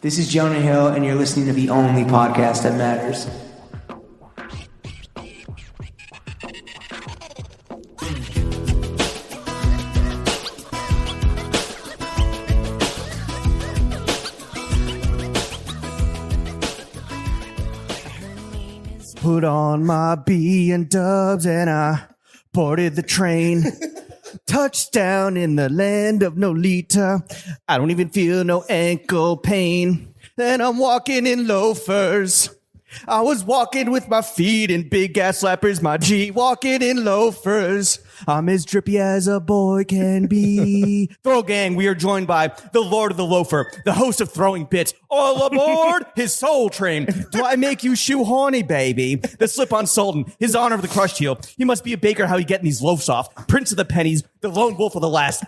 This is Jonah Hill, and you're listening to the only podcast that matters. Put on my B and dubs and I boarded the train. Touchdown in the land of Nolita. I don't even feel no ankle pain. Then I'm walking in loafers. I was walking with my feet in big ass slappers. My G walking in loafers. I'm as drippy as a boy can be. Throw gang, we are joined by the Lord of the Loafer, the host of Throwing Bits. All aboard his soul train. Do I make you shoe horny, baby? The slip-on sultan, his honor of the crushed heel. He must be a baker, how he getting these loafs off. Prince of the pennies, the lone wolf of the last.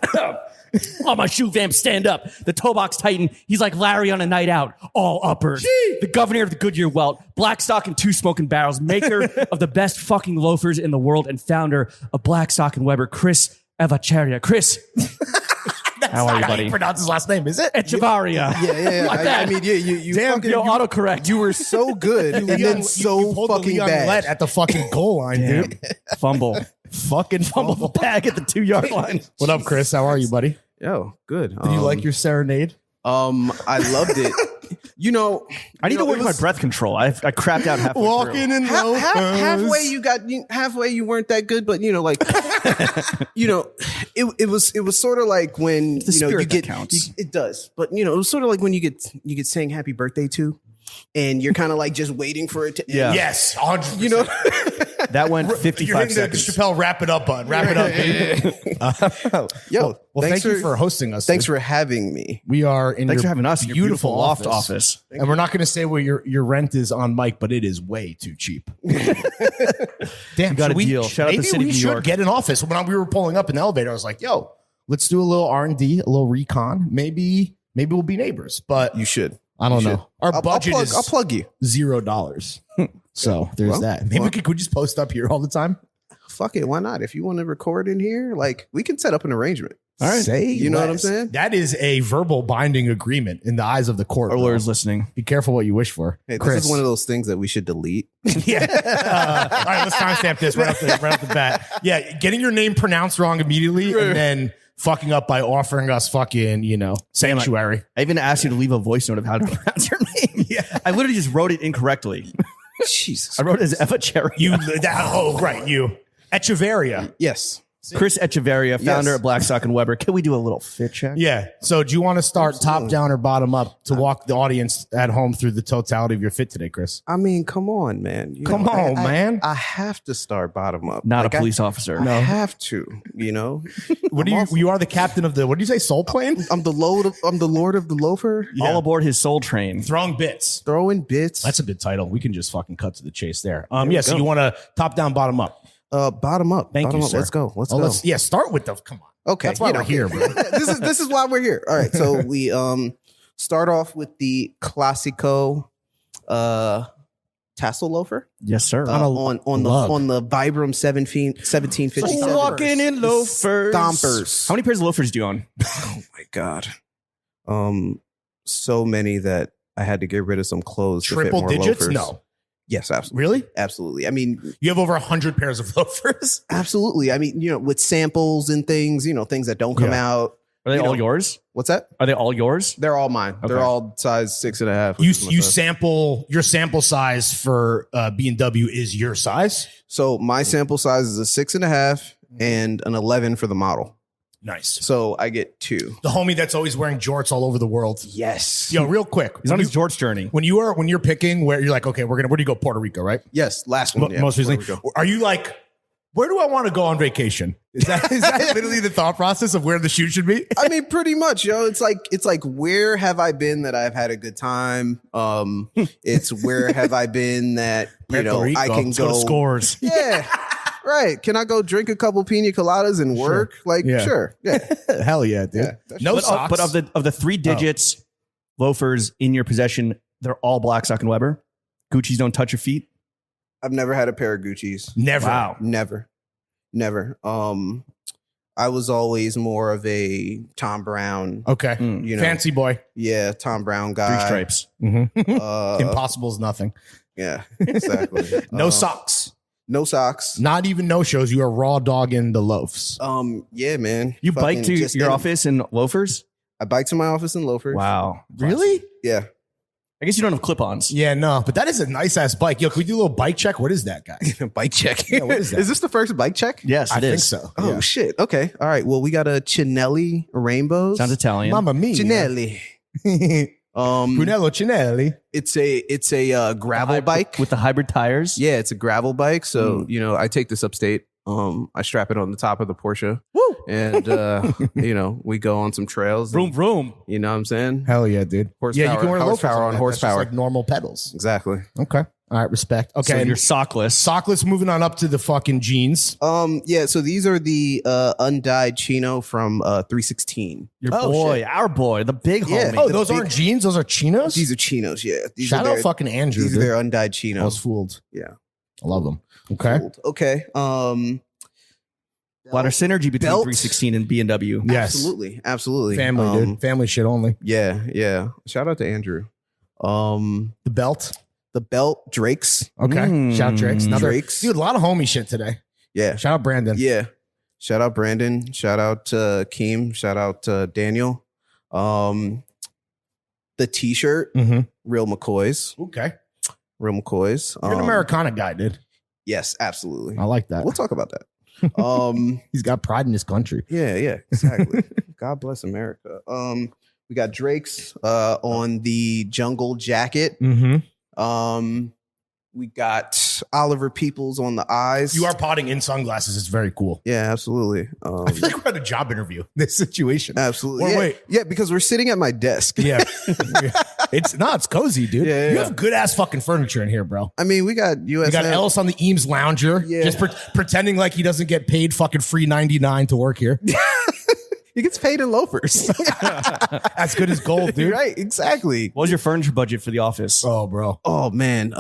Oh, my shoe vamp, stand up. The toe box titan, he's like Larry on a night out. All uppers. Gee. The governor of the Goodyear welt. Blackstock and two smoking barrels. Maker of the best fucking loafers in the world and founder of Blackstock Weber, Chris Echevarria. Chris. How are you, buddy? How you pronounce his last name, is it? Echevarria. Yeah. Like that. I mean, yeah, you Damn, fucking, yo, autocorrect. You were so good and then so fucking bad at the fucking goal line, dude. Fumble. Fucking Fumble the bag at the 2-yard line. What up, Chris? How are you, buddy? Yo, good. Did you like your serenade? I loved it. You know, I need to work my breath control. I crapped out halfway Walking in loafers. halfway you weren't that good, but you know, like it was sort of like when you get counts. It does, but it was sort of like when you get saying happy birthday to, and you're kind of like just waiting for it to end. Yes, 100%. That went 55 You're hitting seconds. the Chappelle wrap it up button. Wrap it up, baby. Yo, Thank you for hosting us. Thanks for having me. We are in Thanks your for having us in your beautiful loft office. And we're not going to say what your rent is on mic, but it is way too cheap. Damn, got a deal. Shout out to the city we of New should York. Get an office. When we were pulling up in the elevator, I was like, yo, let's do a little R&D, a little recon. Maybe we'll be neighbors, but You should. I don't You know. Our I'll budget plug, is I'll plug you. $0. So there's that. Maybe we could just post up here all the time. Fuck it, why not? If you want to record in here, like we can set up an arrangement. All right. You know what I'm saying? That is a verbal binding agreement in the eyes of the court. Our bro. lawyers listening. Be careful what you wish for. Hey, Chris. this is one of those things that we should delete. Yeah. All right, let's timestamp this right off the bat. Yeah, getting your name pronounced wrong immediately and then fucking up by offering us fucking, sanctuary. I even asked you to leave a voice note of how to pronounce your name. Yeah. I literally just wrote it incorrectly. Jesus. I wrote it as Echevarria. You. Echevarria. Yes. Chris Echevarria, founder of Blackstock Weber. Can we do a little fit check? Yeah. So do you want to start top down or bottom up to walk the audience at home through the totality of your fit today, Chris? I mean, come on, man. Come on, man. I have to start bottom up. Not a police officer. I have to, What you are the captain of the, what do you say, soul plane? I'm the Lord of the Loafer. Yeah. All aboard his soul train. Throwing bits. Throwing bits. That's a good title. We can just fucking cut to the chase there. So you want to top down, bottom up? Bottom up. Thank bottom you, up. sir. Let's go. Start with the, come on. Okay. That's why we're here, bro. this is why we're here. All right. So we start off with the Classico tassel loafer. Yes, sir. On the Vibram 1757. Walking in loafers. Stompers. How many pairs of loafers do you own? Oh my God. So many that I had to get rid of some clothes. Triple to fit more digits? loafers. No. Yes, absolutely. Really? Absolutely. I mean, You have over 100 pairs of loafers? absolutely. I mean, with samples and things, things that don't come out. Are they all yours? What's that? Are they all yours? They're all mine. Okay. They're all size 6.5. You sample, your sample size for B&W is your size? So my sample size is a 6.5 and an 11 for the model. Nice. So I get 2. The homie that's always wearing jorts all over the world. Yes. Yo, real quick. He's on his jorts journey. When you're picking where you're like, okay, where do you go? Puerto Rico, right? Yes. Last one. Yeah, Most recently. Puerto Rico. Are you like, where do I want to go on vacation? Is that literally the thought process of where the shoot should be? I mean, pretty much, yo. It's like where have I been that I've had a good time? It's where have I been that Puerto Rico. I can Let's go to Scores. Yeah. Right. Can I go drink a couple pina coladas and work? Sure. Yeah. Hell yeah, dude. Yeah, No socks. But of the 3 digits loafers in your possession, they're all Blackstock Weber. Gucci's don't touch your feet. I've never had a pair of Gucci's. Never. Wow. Never. I was always more of a Tom Brown. Okay. You know, Fancy boy. yeah, Tom Brown Three guy. stripes. Impossible is nothing. Yeah, exactly. No socks. No socks. Not even no shows. You are raw dogging the loafs. Yeah, man. You Fucking bike to just your in- office in loafers? I bike to my office in loafers. Wow. Really? Yeah. I guess you don't have clip-ons. Yeah, no. But that is a nice ass bike. Yo, can we do a little bike check? What is that, guy? Bike check. Yeah, what is that? Is this the first bike check? Yes, I it think is. so. Oh Yeah. shit. Okay. All right. Well, we got a Cinelli Rainbows. Sounds Italian. Mamma mia. Cinelli. Brunello Cinelli. It's a gravel bike. with the hybrid tires. Yeah, it's a gravel bike. So, you know, I take this upstate. I strap it on the top of the Porsche. Woo! And you know, we go on some trails. Vroom, vroom. You know what I'm saying? Hell yeah, dude. Horsepower- Yeah, you can wear loafers horsepower on that. That's horsepower. just like normal pedals. Exactly. Okay. All right, respect. Okay. So and you're sockless. sockless, moving on up to the fucking jeans. Yeah, so these are the undyed chino from 316. Your boy, our boy, the big Yeah. homie. Oh, the those big- aren't jeans. Those are chinos. These are chinos, yeah. These Shout are out their, fucking Andrew. these are dude. their undyed I chinos. was fooled. Yeah. I love them. Okay. Cool. Okay. A lot of synergy between Belt. 316 and B&W. Yes. Absolutely. Family, dude. Family shit only. Yeah. Shout out to Andrew. The belt. The belt, Drake's. Okay. Shout out Drake's. Another, Drake's. Dude, a lot of homie shit today. Yeah. Shout out Brandon. Yeah. Shout out Brandon. Shout out Keem. Shout out Daniel. The t-shirt, Mm-hmm. Real McCoy's. Okay. Real McCoy's. You're an Americana guy, dude. Yes, absolutely. I like that. We'll talk about that. He's got pride in his country. Yeah, exactly. God bless America. We got Drake's on the jungle jacket. Mm-hmm. We got Oliver Peoples on the eyes. You are potting in sunglasses. It's very cool. Yeah, absolutely. I feel like we're at a job interview. This situation. Absolutely. Or yeah, wait. yeah, because we're sitting at my desk. Yeah. It's cozy, dude. Yeah, You yeah. have good ass fucking furniture in here, bro. I mean, we got USM. You got Ellis on the Eames lounger, Yeah. just pretending like he doesn't get paid fucking free $99 to work here. He gets paid in loafers. As good as gold, dude. Right, exactly. What was your furniture budget for the office? Oh, bro. Oh man,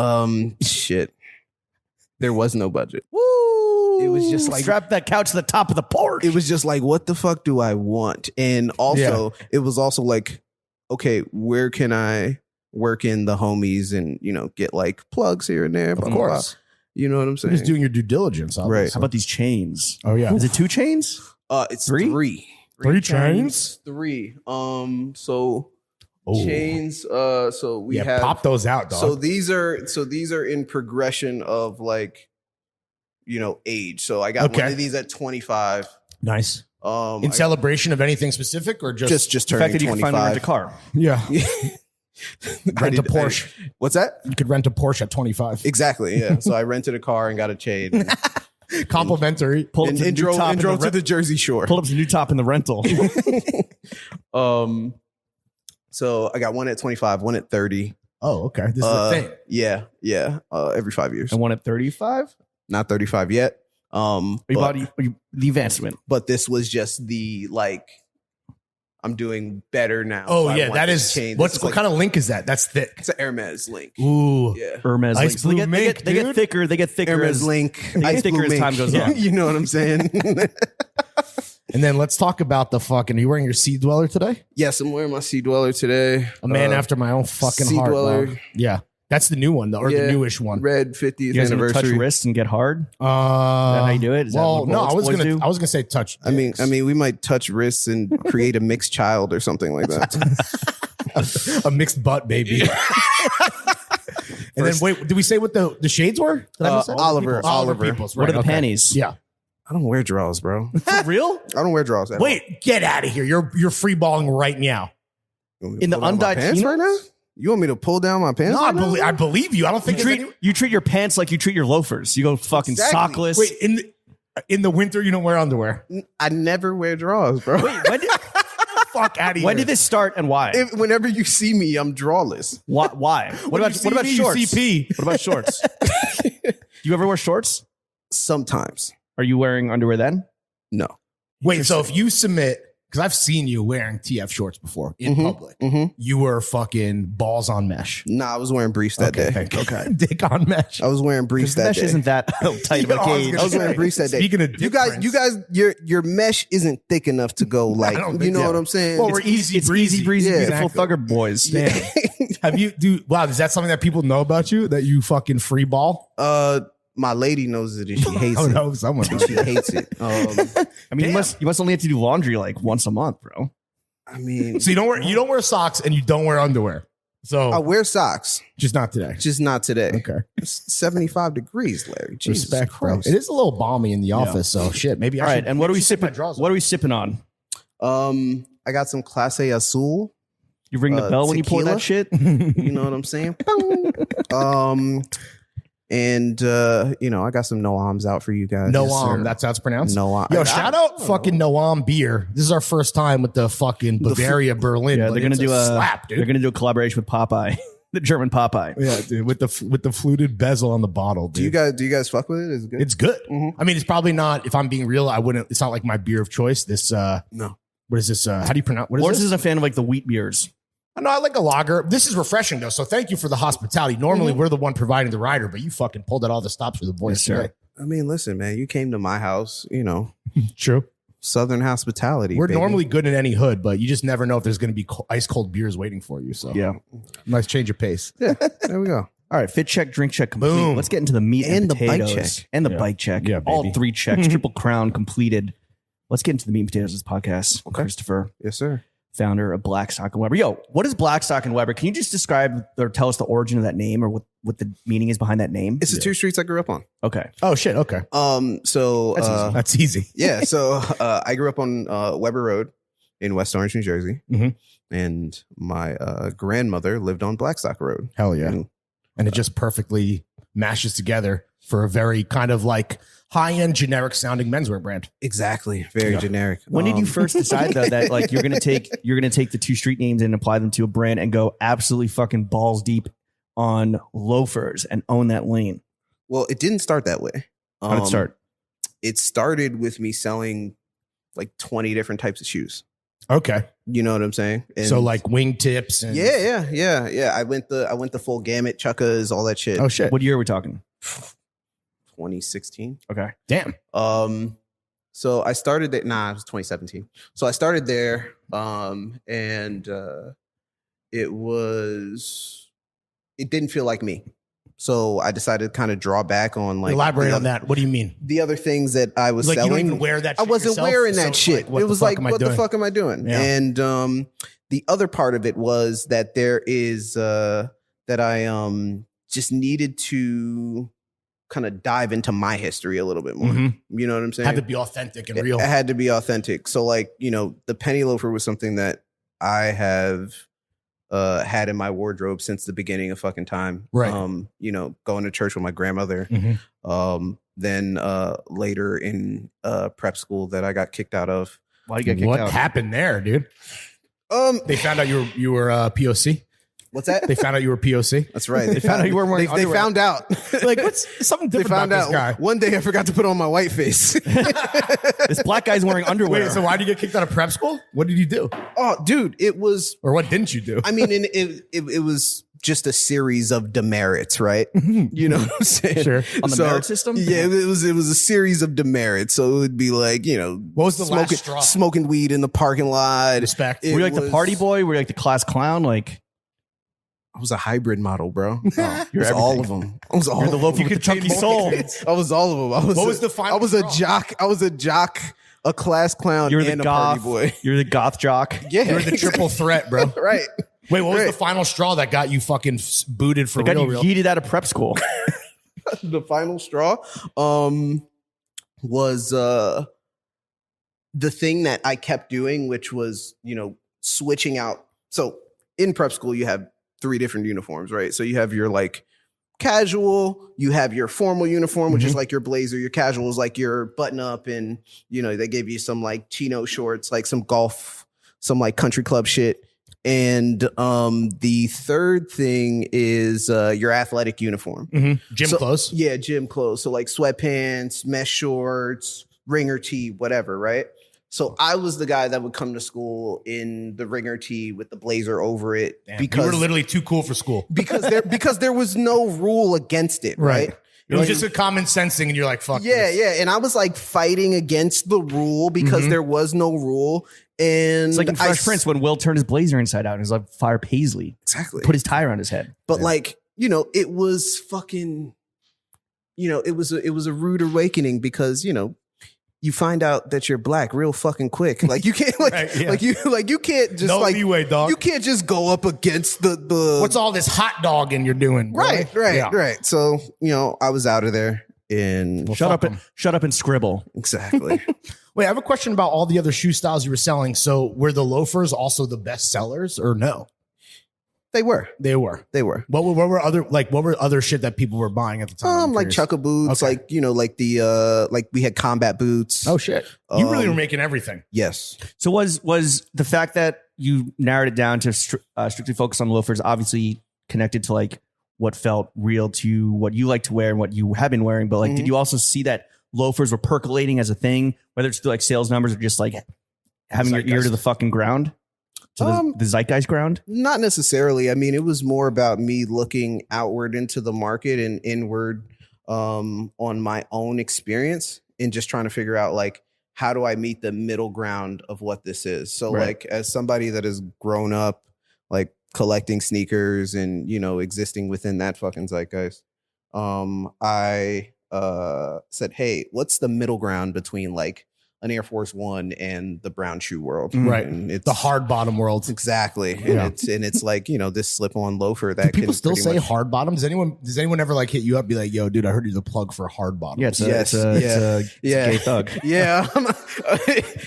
shit. There was no budget. Woo! It was just like- strap that couch to the top of the porch. It was just like, what the fuck do I want? And also, it was also like, okay, where can I work in the homies and, you know, get like plugs here and there? Of blah, blah, blah. course. You know what I'm You're saying? just doing your due diligence. Right. Obviously. How about these chains? Oh, yeah. Is it 2 chains? It's Three? three. 3 chains? 3. So Oh. chains. So we Yeah, have pop those out, dog. So these are in progression of like, you know, age. So I got Okay. one of these at 25. Nice. In In celebration of anything specific or just just The turning fact that you can 25. finally rent a car. yeah. I Rent a did- Porsche. What's that? You could rent a Porsche at 25. Exactly. Yeah. So I rented a car and got a chain Complimentary. Pull up and, to the and new drove, top and in drove the to the Jersey Shore. pull up to the new top in the rental. So I got one at 25, one at 30. Oh, okay. This is the thing. Yeah. Every 5 years. And one at 35? Not 35 yet. You But, bought the advancement. but this was just the like, I'm doing better now. Oh, so I yeah. want That this is. chain. What This is kind of link is that? That's thick. It's an Hermes link. Ooh. Yeah. Hermes. Ice links. So they blue get, mink, they get dude. thicker. They get thicker Hermes as link. they get Ice thicker blue as time mink. goes on. You know what I'm saying? And then let's talk about the fucking. Are you wearing your Sea Dweller today? Yes, I'm wearing my Sea Dweller today. A man after my own fucking Sea heart. Dweller. Dog. Yeah. That's the new one, though, or Yeah. the newish one. Red 50th You guys gonna touch anniversary. wrists and get hard? Is Is that that how you do it? Is that Well, what no, I was boys gonna. do? I was gonna say touch. I mean, dicks. we might touch wrists and create a mixed child or something like that. a mixed butt baby. And then wait, did we say what the shades were? Did I miss that? Oliver. Peoples. What Right, are the okay. panties? Yeah. I don't wear draws, bro. For real? I don't wear draws. At Wait, get out of here. You're free balling right now. all. You want me to In the pull down my undyed pants right now? chinos? You want me to pull down my pants? No, right now? I believe you. I don't think You treat your pants like you treat your loafers. You go fucking Exactly. sockless. Wait, in the winter you don't wear underwear. I never wear draws, bro. when did, Fuck out of here. when did this start and why? Whenever you see me, I'm drawless. Why? What about shorts? CP? What about shorts? Do you ever wear shorts? Sometimes. Are you wearing underwear then? No. Wait, so if you submit because I've seen you wearing TF shorts before in public. You were fucking balls on mesh. Nah, I was wearing briefs that day. Thank you. Okay. Dick on mesh. I was wearing briefs that mesh day. isn't that tight of a cage. I was wearing briefs that day. Speaking of you guys, your mesh isn't thick enough to go like, you know what I'm saying? Well, we're easy breezy, beautiful exactly. thugger boys. Damn. Have you wow, is that something that people know about you? That you fucking free ball? My lady knows it and she hates it. No, someone She hates it. I mean, you must only have to do laundry like once a month, bro. I mean, so you don't wear socks and you don't wear underwear. So I wear socks, just not today. just not today. Okay. It's 75 degrees, Larry. Jesus Respect, bro. Christ. It is a little balmy in the office, so shit. Maybe All right, and what are we sipping? What What are we sipping on? I got some Clase Azul. You ring the bell when you pour tequila? that shit. You know what I'm saying? And I got some Noams out for you guys. Noam, that's how it's pronounced. Noam. Yo, shout out fucking Noam beer. This is our first time with the fucking Bavaria Berlin. Yeah, but they're gonna it's do a slap, dude. They're gonna do a collaboration with Popeye, the German Popeye. Yeah, dude, with the fluted bezel on the bottle. Dude. Do you guys fuck with it? Is it good? It's good. I mean, it's probably not. If I'm being real, I wouldn't. It's not like my beer of choice. This No. What is this? How do you pronounce? What is Lawrence this? is a fan of like the wheat beers. No, I like a lager. This is refreshing though. So thank you for the hospitality. Normally we're the one providing the rider, but you fucking pulled out all the stops for the boys. Yes, sir. today. I mean, listen, man, you came to my house, True. Southern hospitality. We're baby. normally good in any hood, but you just never know if there's going to be ice cold beers waiting for you. So Yeah. nice change of pace. Yeah, there we go. All right, fit check, drink check complete. Boom. Let's get into the meat and And the bike potatoes. check. And the Yeah. bike check. Yeah, All baby. 3 checks, triple crown completed. Let's get into the meat and potatoes of this podcast. Okay. Christopher, Yes, sir. founder of Blackstock and Weber. Yo, what is Blackstock and Weber? Can you just describe or tell us the origin of that name or what the meaning is behind that name? It's the 2 streets I grew up on. Okay. Oh shit. Okay. So That's easy. That's easy. yeah, so I grew up on Weber Road in West Orange, New Jersey, Mhm. and my grandmother lived on Blackstock Road. Hell yeah. And, And it just perfectly mashes together for a very kind of like high end generic sounding menswear brand. exactly, very Yeah. generic. When did you first decide though that like you're gonna take the 2 street names and apply them to a brand and go absolutely fucking balls deep on loafers and own that lane? Well, it didn't start that way. How did it start? It started with me selling like 20 different types of shoes. Okay. You know what I'm saying? And So like wingtips and yeah. I went the full gamut, chuckas, all that shit. oh shit. What year are we talking? 2016. Okay. Damn. So I started there. Nah, it was 2017. So I started there, and it didn't feel like me. So I decided to kind of draw back on like Elaborate the on that. What do you mean? The other things that I was Like you selling. don't even wear that I shit wasn't yourself? wearing So that it's shit. like, what It the was fuck like, am I what the doing? fuck am I doing? Yeah. And the other part of it was that there is that I just needed to kind of dive into my history a little bit more. Mhm. You know what I'm saying? Had to be authentic and real. It had to be authentic. So like, the penny loafer was something that I have had in my wardrobe since the beginning of fucking time. Right. Going to church with my grandmother. Mhm. Then later in prep school that I got kicked out of. Why you get kicked What out? happened there, dude? They found out you were POC. What's that? They found out you were POC. That's right. They found out you weren't wearing They underwear. found out. Like what's something They different found about out. this guy? One day I forgot to put on my white face. This black guy's wearing underwear. Wait, so why did you get kicked out of prep school? What did you do? Oh, dude, it was. Or what didn't you do? I mean, it was just a series of demerits, right? You know what I'm saying? Sure. On the merit system? Yeah, it was a series of demerits. So it would be like, What was the last straw? smoking weed in the parking lot. Respect. It were you like the was- party boy? Were you like the class clown? Like I was a hybrid model, bro. you're I was all everything. of them. I was all You're the of loaf them. with the chunky soul. I was all of them. What was the final I was a straw? jock. I was a jock, a class clown, You're the and a goth. party boy. You're the goth jock. Yeah, You're the triple threat, bro. right. Wait, what was Right. the final straw that got you fucking booted for The guy real? you yeeted out of prep school. The final straw was the thing that I kept doing, which was, switching out. So in prep school, you have 3 different uniforms, right? So you have your like casual, you have your formal uniform, which is like your blazer. Your casual is like your button up, and they gave you some like chino shorts, like some golf, some like country club shit. And the third thing is your athletic uniform. Gym So- clothes. Yeah, gym clothes. So like sweatpants, mesh shorts, ringer tee, whatever, right? So I was the guy that would come to school in the ringer tee with the blazer over it. Damn, because you were literally too cool for school. because there was no rule against it, right? It was just a common sense thing, and you're like, fuck yeah, this. yeah. And I was like fighting against the rule because there was no rule. And It's like in Fresh Prince when Will turned his blazer inside out and was like fire Paisley. Exactly. Put his tie around his head. But like, it was fucking, it was a rude awakening because, you find out that you're black real fucking quick. Like you can't you can't just No leeway, dog. You can't just go up against the What's all this hot dogging you're doing? Bro? Right. So, I was out of there and Shut up and scribble. exactly. Wait, I have a question about all the other shoe styles you were selling. So were the loafers also the best sellers or no? They were. What were other shit that people were buying at the time? Like chukka boots, Okay. like we had combat boots. Oh shit. You really were making everything. Yes. So was the fact that you narrowed it down to strictly focus on loafers obviously connected to like what felt real to what you like to wear and what you have been wearing, but like did you also see that loafers were percolating as a thing, whether it's through like sales numbers or just like having your ear to the fucking ground, to the zeitgeist ground? Not necessarily. I mean, it was more about me looking outward into the market and inward on my own experience and just trying to figure out like, how do I meet the middle ground of what this is? So like as somebody that has grown up like collecting sneakers and, existing within that fucking zeitgeist, I said, hey, what's the middle ground between like an Air Force One and the brown shoe world? Right. And it's The hard bottom world. exactly. Yeah. And it's like, this slip on loafer that Do people can still pretty say much- hard bottom? Does anyone ever like hit you up, be like, yo, dude, I heard you're the plug for hard bottom? Yeah, it's a gay thug. Yeah.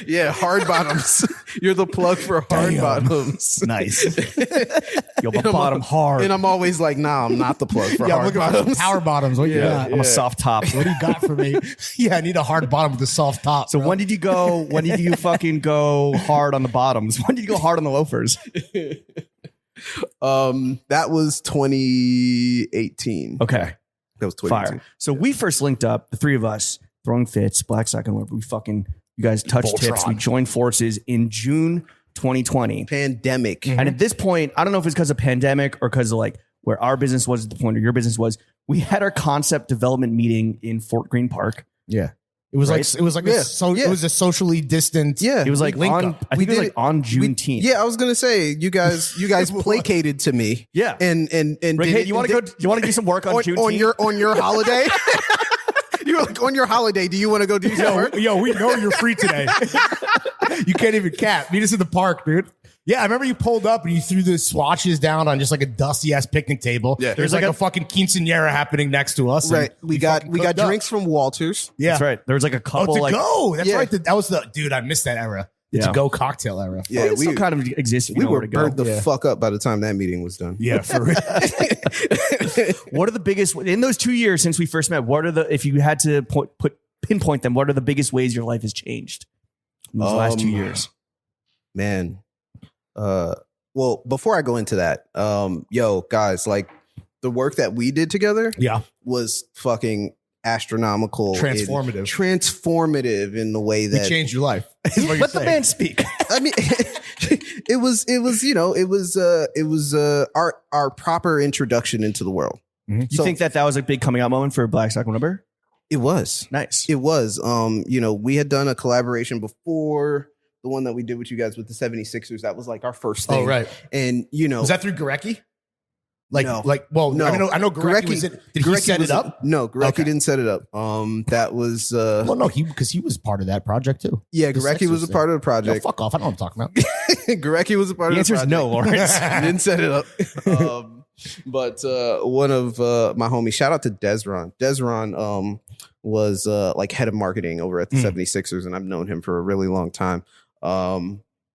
Yeah. Hard bottoms. You're the plug for hard Damn. bottoms. Nice. Yo, my bottom hard. And I'm always like, nah, I'm not the plug for I'm hard looking for bottoms. power bottoms. What you got? I'm a soft top. What do you got for me? Yeah, I need a hard bottom with a soft top. So bro. when did you fucking go hard on the bottoms? When did you go hard on the loafers? That was 2018. Okay. That was 2018. Fire. So we first linked up, the three of us, Throwing Fits, Blackstock Weber. You guys touched tips. We joined forces in June 2020. Pandemic. And at this point, I don't know if it's because of pandemic or because of like where our business was at the point or your business was. We had our concept development meeting in Fort Greene Park. Yeah. It was Right? it was a socially distant. Yeah. It was like link on, up. I think it was did like on Juneteenth. Yeah, I was gonna say you guys placated to me. Yeah. And Like, did hey, it- you want to did- go? You want to do some work on Juneteenth? on your holiday? You were like, on your holiday, do you want to go do some work? Yo, we know you're free today. You can't even cap. Meet us in the park, dude. Yeah, I remember you pulled up and you threw the swatches down on just like a dusty ass picnic table. Yeah. There's like a fucking quinceanera happening next to us. Right. and We got fucking cooked up. drinks from Walters. Yeah. That's right. There was like a Oh, couple to like go. That's Yeah. right. That was the dude. I missed that era. The Yeah. to go cocktail era. Yeah, it still kind of exists. If you we know were where to go. burnt the fuck up by the time that meeting was done. Yeah, for real. What are the biggest in those 2 years since we first met? What are the if you had to pinpoint them? What are the biggest ways your life has changed in those last 2 years? Man. Well, before I go into that, yo, guys, like the work that we did together Yeah. was fucking astronomical. Transformative. Transformative in the way We that changed your life. Is what you're Let the saying. man speak. I mean, it was our proper introduction into the world. You So- think that was a big coming out moment for Blackstock Weber? It was. Nice. It was. We had done a collaboration before the one that we did with you guys with the 76ers. That was like our first thing. Oh, right. And Was that through Gorecki? No. No. I know Gorecki was it. Did he set it up? No, Gorecki Okay. didn't set it up. That was Well, no, because he was part of that project too. yeah, the Gorecki was a Sixers part of the Yo, project. fuck off. I know what I'm talking about. Gorecki was a part The of the answer is project. no, Lawrence. He didn't set it up. But one of my homies, shout out to Desron. Desron was like head of marketing over at the 76ers, and I've known him for a really long time.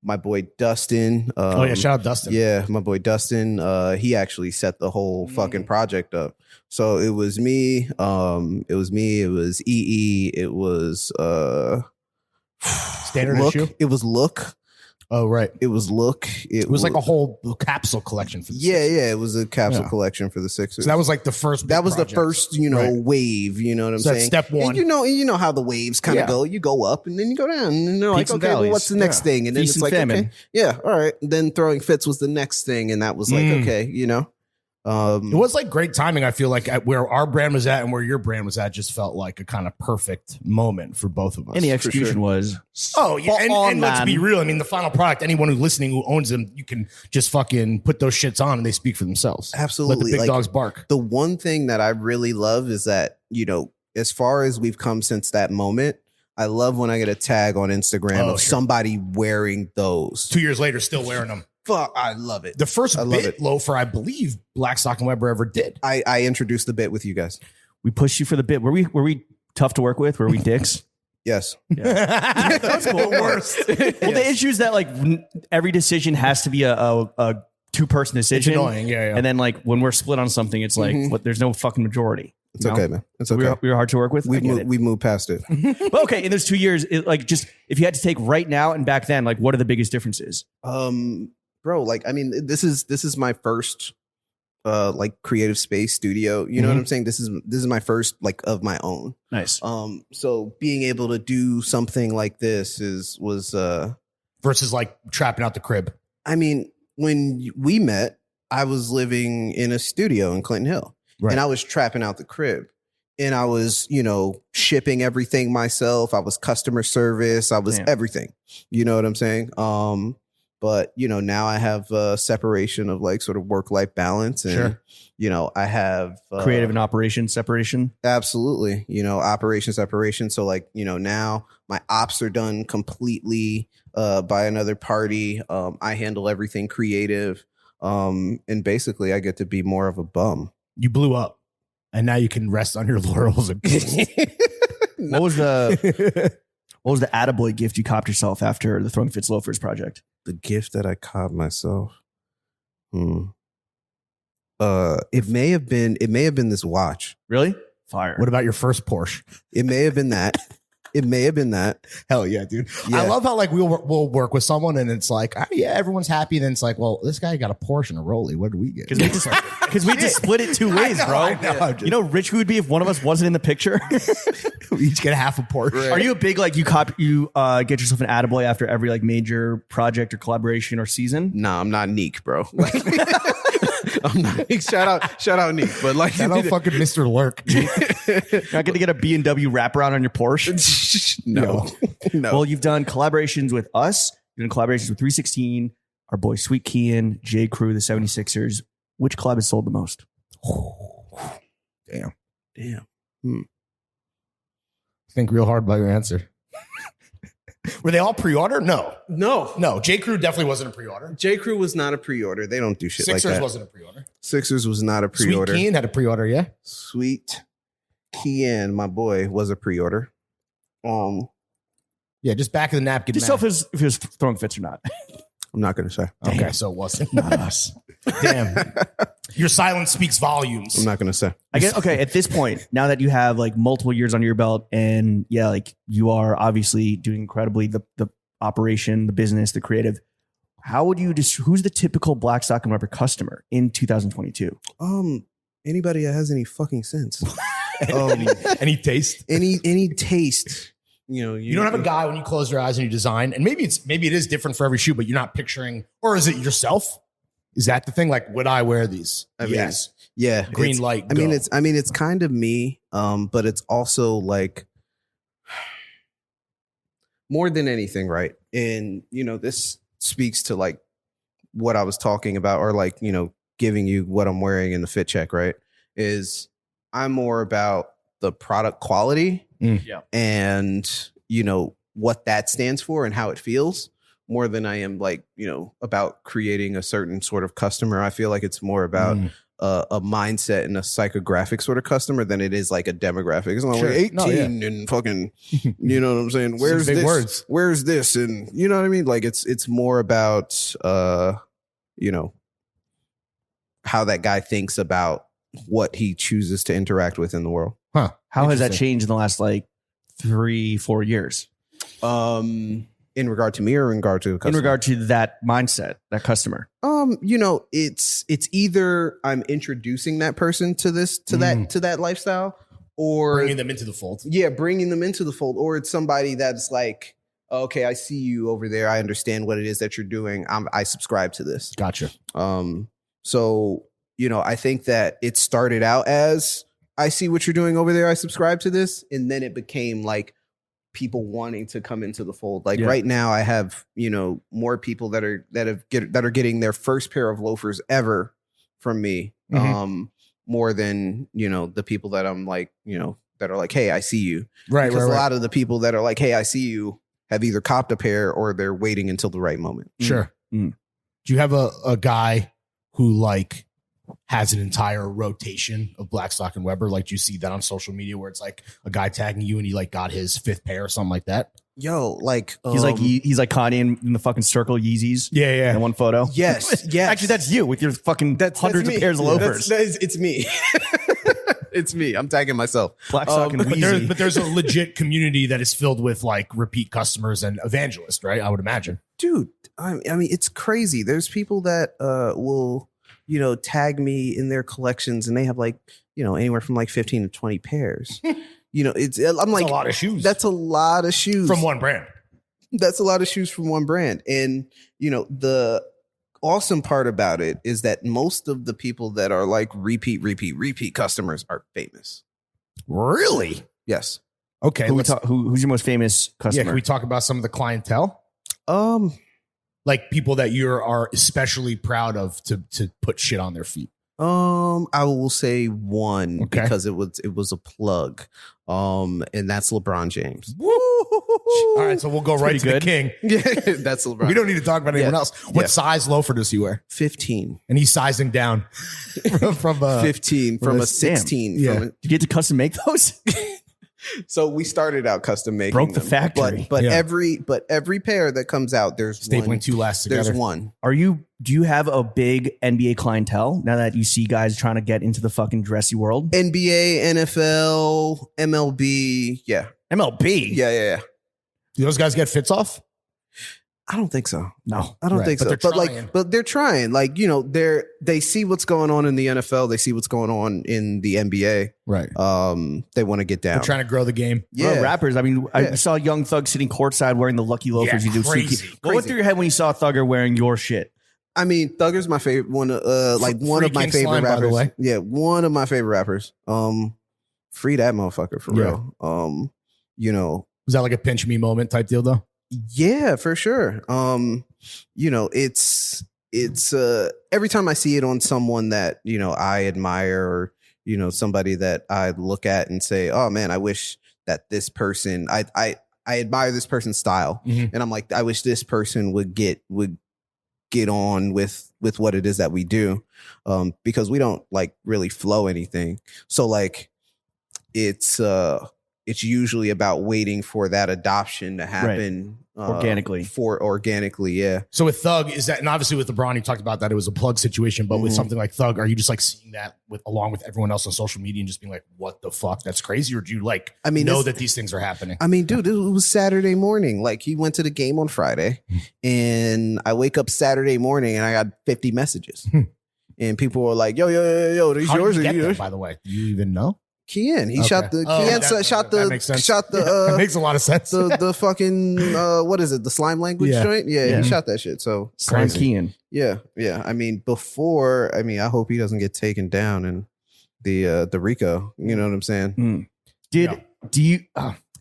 My boy Dustin. Shout out Dustin. Yeah, my boy Dustin. He actually set the whole fucking project up. So it was me. It was EE. It was Standard Look. issue. It was Look. Oh, right. It was Look. It was like a whole capsule collection for the Sixers. Yeah. It was a capsule collection for the Sixers. So that was like the first. That was project. the first, wave. You know what I'm So that's saying? step one. And you know how the waves kind of go. You go up and then you go down, and they're like, Peaks and okay, well, valleys. what's the next thing? And then Feast it's and like, famine. okay, yeah, all right. And then throwing fits was the next thing, and that was like, okay, It was like great timing. I feel like at where our brand was at and where your brand was at just felt like a kind of perfect moment for both of us. And the execution was. Oh, yeah. And let's man. be real. I mean, the final product, anyone who's listening who owns them, you can just fucking put those shits on and they speak for themselves. Absolutely. Let the big dogs bark. The one thing that I really love is that, as far as we've come since that moment, I love when I get a tag on Instagram of somebody wearing those. 2 years later, still wearing them. Fuck, I love it. The first bit loafer, I believe, Blackstock and Weber ever did. I introduced the bit with you guys. We pushed you for the bit. Were we tough to work with? Were we dicks? Yes. That's cool. Worst. Well, the issue is that like every decision has to be a two-person decision. It's annoying. Yeah. And then like when we're split on something, it's like there's no fucking majority. It's okay, man. It's okay. We were hard to work with. We moved past it. But okay, in those 2 years, just if you had to take right now and back then, like what are the biggest differences? Bro, like, I mean, this is my first like creative space studio. You know what I'm saying? This is my first like of my own. Nice. So being able to do something like this was Versus like trapping out the crib. I mean, when we met, I was living in a studio in Clinton Hill. Right. And I was trapping out the crib. And I was, shipping everything myself. I was customer service. I was everything. You know what I'm saying? But, now I have a separation of like sort of work-life balance. And, I have Creative and operation separation. Absolutely. Operation separation. So like, now my ops are done completely by another party. I handle everything creative. And basically I get to be more of a bum. You blew up and now you can rest on your laurels. And What was the attaboy gift you copped yourself after the Throwing Fits Loafers project? The gift that I copped myself. It may have been this watch. Really? Fire. What about your first Porsche? It may have been that. Hell yeah, dude. Yeah. I love how like we'll work with someone and it's like, everyone's happy. Then it's like, well, this guy got a Porsche and a Rollie. What did we get? Because we just split it two ways, bro. I know. You know, rich we would be if one of us wasn't in the picture. We each get a half a Porsche. Right. Are you a big like you get yourself an attaboy after every like major project or collaboration or season? Nah, I'm not Neek, bro. I'm not. Shout out Neek, but like I don't fucking Mr. Lurk. You're not going to get a B&W wraparound on your Porsche? No. Well, you've done collaborations with us. You've done collaborations with 316, our boy Sweet Kean, J. Crew, the 76ers. Which collab has sold the most? Damn. Think real hard about your answer. Were they all pre-order? No. J. Crew definitely wasn't a pre-order. J. Crew was not a pre-order. They don't do shit Sixers like that. wasn't a pre-order. Sixers was not a pre-order. Sweet Kean had a pre-order, yeah. Sweet Kean, my boy, was a pre-order. Yeah, just back of the napkin. Just tell if it was Throwing Fits or not. I'm not going to say. Okay, so it wasn't. Not us. Damn. Your silence speaks volumes. I'm not going to say. I guess, okay, at this point, now that you have like multiple years under your belt and like you are obviously doing incredibly the operation, the business, the creative, how would you who's the typical Blackstock and Weber customer in 2022? Anybody that has any fucking sense. Any taste? Any taste. You don't have a guy when you close your eyes and you design, and maybe it is different for every shoe, but you're not picturing, or is it yourself? Is that the thing? Like, would I wear these? Yes. Yeah. Green light. I mean, it's kind of me, but it's also like more than anything, right? And this speaks to like what I was talking about, or like giving you what I'm wearing in the fit check, right? Is I'm more about the product quality and what that stands for and how it feels, more than I am like about creating a certain sort of customer. I feel like it's more about a mindset and a psychographic sort of customer than it is like a demographic. It's not like 18 and fucking, you know what I'm saying? Where's this? Words. Where's this? And you know what I mean? Like it's more about how that guy thinks about what he chooses to interact with in the world. Huh. How has that changed in the last like 3-4 years? In regard to me or in regard to the customer? In regard to that mindset, that customer. It's either I'm introducing that person to that lifestyle, or bringing them into the fold. Yeah, bringing them into the fold, or it's somebody that's like, okay, I see you over there. I understand what it is that you're doing. I subscribe to this. Gotcha. So, I think that it started out as I see what you're doing over there. I subscribe to this. And then it became like people wanting to come into the fold. Like right now I have, more people that are getting their first pair of loafers ever from me. More than, the people that I'm like, that are like, hey, I see you. Right. Because a lot of the people that are like, hey, I see you have either copped a pair or they're waiting until the right moment. Sure. Do you have a guy who like has an entire rotation of Blackstock and Weber? Like, do you see that on social media where it's like a guy tagging you and he like got his 5th pair or something like that? Yo, like he's like Kanye in the fucking circle Yeezys. Yeah. In one photo. Yes. Actually, that's you with your fucking hundreds of pairs of loafers. It's me. It's me. I'm tagging myself. Blackstock and Weezy. But there's a legit community that is filled with like repeat customers and evangelists, right? I would imagine. Dude, I mean, it's crazy. There's people that will, tag me in their collections and they have like, anywhere from like 15 to 20 pairs. I'm like, that's a lot of shoes. That's a lot of shoes from one brand. That's a lot of shoes from one brand. And, the awesome part about it is that most of the people that are like repeat customers are famous. Really? Yes. Okay. Who's your most famous customer? Yeah. Can we talk about some of the clientele? Like people that you are especially proud of to put shit on their feet. I will say one because it was a plug. And that's LeBron James. All right, so we'll go right to the king. Yeah, that's LeBron. We don't need to talk about anyone else. What size loafer does he wear? 15. And he's sizing down from 15 from a 16. Yeah. Did you get to custom make those? So we started out custom making. Broke the them, factory. but every pair that comes out, there's stapling 2 lasts together. There's one. Do you have a big NBA clientele now that you see guys trying to get into the fucking dressy world? NBA, NFL, MLB, yeah. MLB? Yeah. Do those guys get fits off? I don't think so. No, I don't think so. But they're trying. Like, they see what's going on in the NFL. They see what's going on in the NBA. Right. They want to get down. They're trying to grow the game. Yeah. Bro, rappers. I mean, I saw Young Thug sitting courtside wearing the lucky loafers. Yeah, you do crazy. What went through your head when you saw Thugger wearing your shit? I mean, Thugger's my favorite one. One of my favorite rappers. By the way. Yeah, one of my favorite rappers. Free that motherfucker for real. Was that like a pinch me moment type deal though? Yeah, for sure. It's every time I see it on someone that, I admire or, somebody that I look at and say, oh man, I wish that this person, I admire this person's style. Mm-hmm. And I'm like, I wish this person would get on with what it is that we do. Because we don't like really flow anything. So like it's usually about waiting for that adoption to happen organically. Yeah. So with Thug, is that, and obviously with LeBron, you talked about that it was a plug situation, but with something like Thug, are you just like seeing that along with everyone else on social media and just being like, what the fuck? That's crazy. Or do you know that these things are happening? I mean, dude, it was Saturday morning. Like he went to the game on Friday and I wake up Saturday morning and I got 50 messages and people were like, yo, these How yours did you or get yours? them, by the way? Do you even know? Kian, he shot the that makes sense. That makes a lot of sense. the fucking what is it? The slime language joint? Yeah, he shot that shit. So Slime Kian. Yeah. I mean, I hope he doesn't get taken down in the Rico. You know what I'm saying? Do you?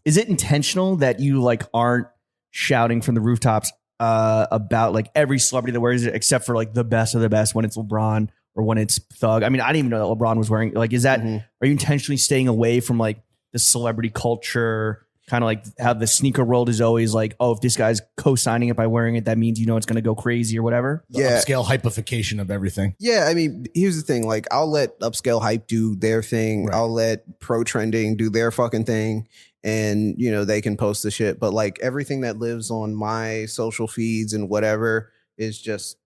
Is it intentional that you like aren't shouting from the rooftops about like every celebrity that wears it, except for like the best of the best when it's LeBron? Or when it's Thug. I mean, I didn't even know that LeBron was wearing, like, is that, are you intentionally staying away from like the celebrity culture, kind of like how the sneaker world is always like, oh, if this guy's co-signing it by wearing it, that means, it's going to go crazy or whatever? The upscale hypification of everything. Yeah. I mean, here's the thing. Like, I'll let upscale hype do their thing. Right. I'll let pro trending do their fucking thing. And, they can post the shit. But like everything that lives on my social feeds and whatever is just,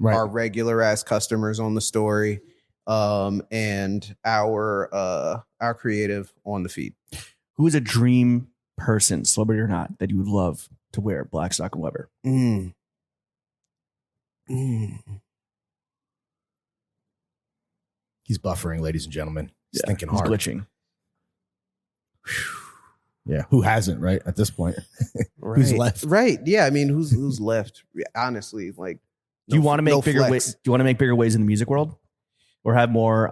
our regular ass customers on the story, and our creative on the feed. Who is a dream person, celebrity or not, that you would love to wear Blackstock and Weber? He's buffering, ladies and gentlemen. He's thinking He's hard. glitching. Yeah, who hasn't, right? At this point, Right. who's left? Right. Yeah. I mean, who's left? Honestly, like, Do you want to make no bigger flex. waves? Do you want to make bigger waves in the music world, or have more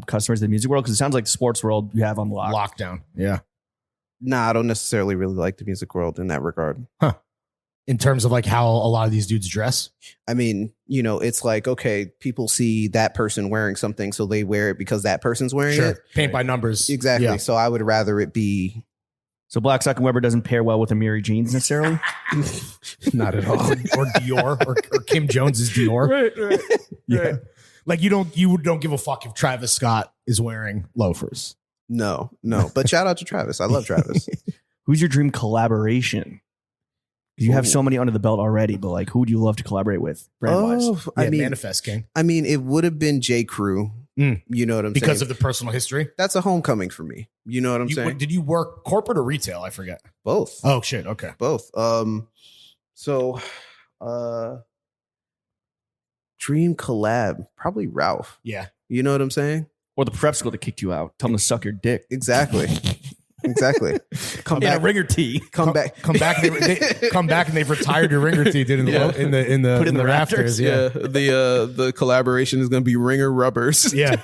customers in the music world? Because it sounds like the sports world you have on lock. Lockdown. Yeah. Nah, I don't necessarily really like the music world in that regard. In terms of like how a lot of these dudes dress. I mean, it's like, okay, people see that person wearing something, so they wear it because that person's wearing it. Paint by numbers. Exactly. Yeah. So I would rather it be So Blackstock and Weber doesn't pair well with Amiri jeans necessarily. Not at all. Or Dior or Kim Jones's Dior. Right. Yeah. Like you don't give a fuck if Travis Scott is wearing loafers. no. But shout out to Travis. I love Travis. Who's your dream collaboration? You have so many under the belt already, but like, who would you love to collaborate with, brand wise? I mean, Manifest King. I mean, it would have been J. Crew. Mm. You know what I'm saying? Because of the personal history. That's a homecoming for me. You know what I'm saying? Did you work corporate or retail? I forget. Both. Oh shit. Okay. Both. So, dream collab, probably Ralph. Yeah. You know what I'm saying? Or the prep school that kicked you out? Tell them to suck your dick. Exactly. Exactly. Come In a back. ringer tee. Come back. Come back. They come back and they've retired your ringer teeth in the Put in the rafters. Yeah. The collaboration is going to be ringer rubbers. Yeah.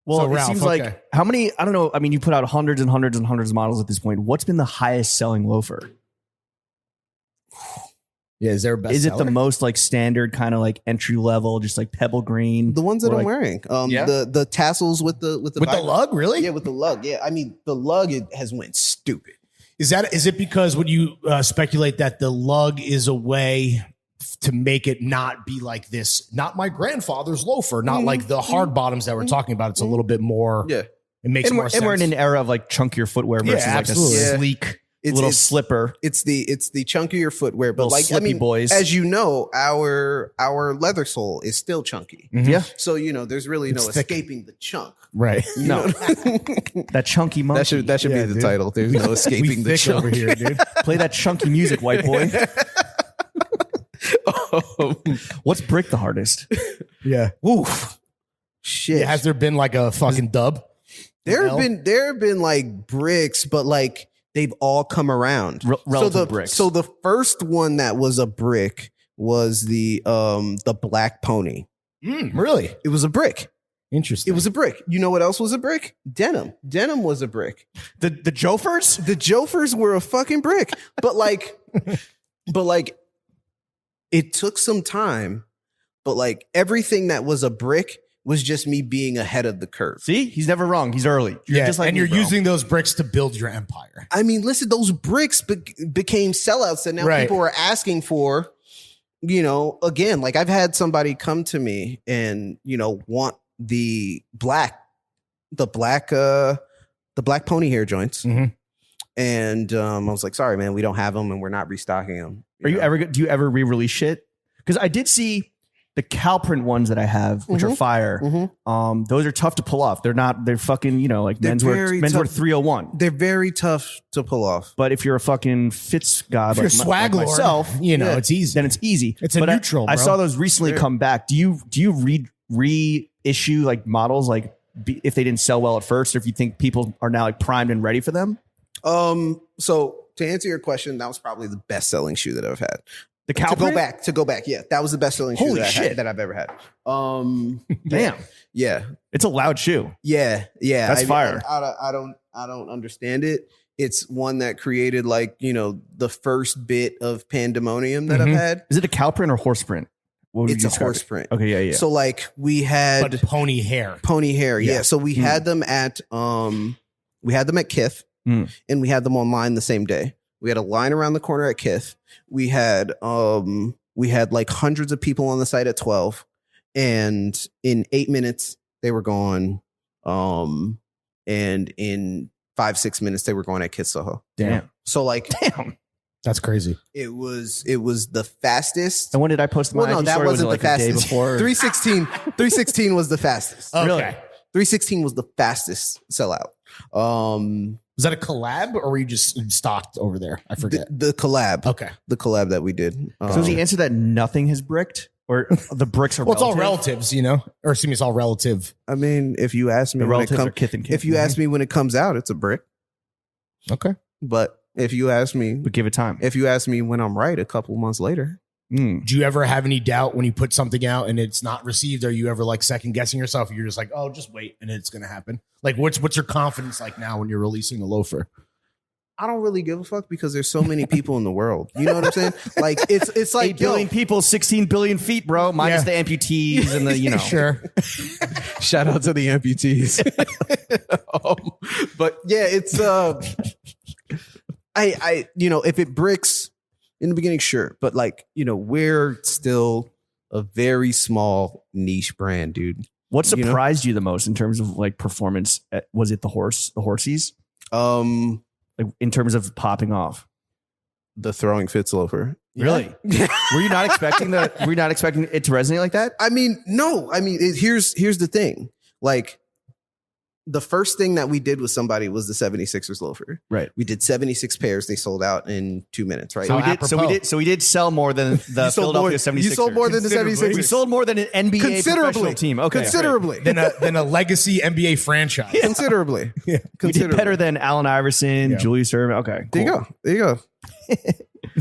Well, So, it Ralph, seems okay. like how many? I don't know. I mean, you put out hundreds and hundreds and hundreds of models at this point. What's been the highest selling loafer? Yeah. Is there a best? Is it the most like standard kind of like entry level, just like pebble green? The ones that Or, I'm like, wearing. Yeah? The tassels with the lug? Really? Yeah, with the lug. Yeah. I mean, the lug has went stupid. Is it because when you speculate that the lug is a way to make it not be like this, not my grandfather's loafer, not like the hard bottoms that we're talking about. It's a little bit more. Yeah. It makes and more we're, sense. and we're in an era of like chunkier footwear Yeah, versus like absolutely. a Yeah. sleek It's- little it's- slipper. It's the chunkier footwear, but Little like slippy boys. as you know, our leather sole is still chunky. Mhm. Yeah, So there's really It's no thick. escaping the chunk. Right. You No. know? that chunky monkey. that should Yeah, be the dude. title. There's no We escaping the thick chunk. over here, dude. Play that chunky music, white boy. What's brick the hardest? Yeah. Oof. Shit. Yeah, has there been like a fucking dub? there L? have been like bricks, but like they've all come around. Relative bricks. So the first one that was a brick was the black pony. Really? It was a brick. Interesting. It was a brick. You know what else was a brick? Denim. Denim was a brick. the Jofers? The Jofers were a fucking brick. But like it took some time, but like everything that was a brick was just me being ahead of the curve. See, he's never wrong. He's early. Yeah, just like and me, you're bro. using those bricks to build your empire. I mean, listen, those bricks became sellouts that now Right. people are asking for, again, like I've had somebody come to me and, want the black pony hair joints. Mhm. And I was like, sorry, man, we don't have them and we're not restocking them. Do you ever re-release shit? Because I did see the cow print ones that I have, which are fire. Mhm. Those are tough to pull off. They're fucking, like They're very menswear tough. 301. They're very tough to pull off. But if you're a fucking Fitz god, If you're like, swag lord, myself, it's easy. then it's easy. It's a But neutral, I bro. saw those recently come back. Do you reissue like models like if they didn't sell well at first, or if you think people are now like primed and ready for them? So to answer your question, that was probably the best selling shoe that I've had. The cow To go print? back. Yeah, that was the best selling shoe Holy that shit. that I've ever had. Damn, Yeah. it's a loud shoe. Yeah. That's fire. I don't understand it. It's one that created like, the first bit of pandemonium that I've had. Is it a cow print or horse print? What would you It's a describe horse it? print. Okay, yeah. So like we had But pony hair. pony hair. Yeah. Yeah. So we had them at Kith Mm. and we had them online the same day. We had a line around the corner at Kith. We had like hundreds of people on the site at 12. And in 8 minutes they were gone. And in 5-6 minutes they were going at Kith Soho. Damn. So like Damn. That's crazy. it was the fastest. And when did I post my Well, no, IG that story? Was it wasn't like the a day fastest. before? 316 was the fastest. Okay. Really? 316 was the fastest sellout. Was that a collab or were you just stocked over there? I forget. The collab. Okay. The collab that we did. So is the answer that nothing has bricked, or the bricks are? Well, it's all relative? relatives, you know, or excuse me, it's all relative. I mean, if you ask me, The when it relatives comes, are kith and kin. if you ask me when it comes out, it's a brick. Okay. But if you ask me, But give it time. if you ask me when I'm right, a couple months later, Do you ever have any doubt when you put something out and it's not received? Are you ever like second guessing yourself? Or you're just like, oh, just wait and it's going to happen. Like, what's your confidence like now when you're releasing a loafer? I don't really give a fuck because there's so many people in the world. You know what I'm saying? Like it's like 8 billion people, 16 billion feet, bro. Minus Yeah. the amputees and the, you know. Sure. shout out to the amputees. But yeah, it's I if it bricks in the beginning, sure, but like we're still a very small niche brand, dude. What You know? surprised you the most in terms of like performance? Was it the horsies? Like in terms of popping off? The throwing fits loafer. Really? Were you not expecting that? Were you not expecting it to resonate like that? I mean, no. I mean, here's the thing. Like, the first thing that we did with somebody was the 76ers loafer. Right. We did 76 pairs. They sold out in 2 minutes, right? So we did sell more than the Philadelphia 76ers. You sold more than the 76ers. We sold more than an NBA professional team. Okay. Considerably. Than a legacy NBA franchise. Considerably. Yeah. We did better than Allen Iverson, Yeah. Julius Erving. Okay. There cool. you go. There you go.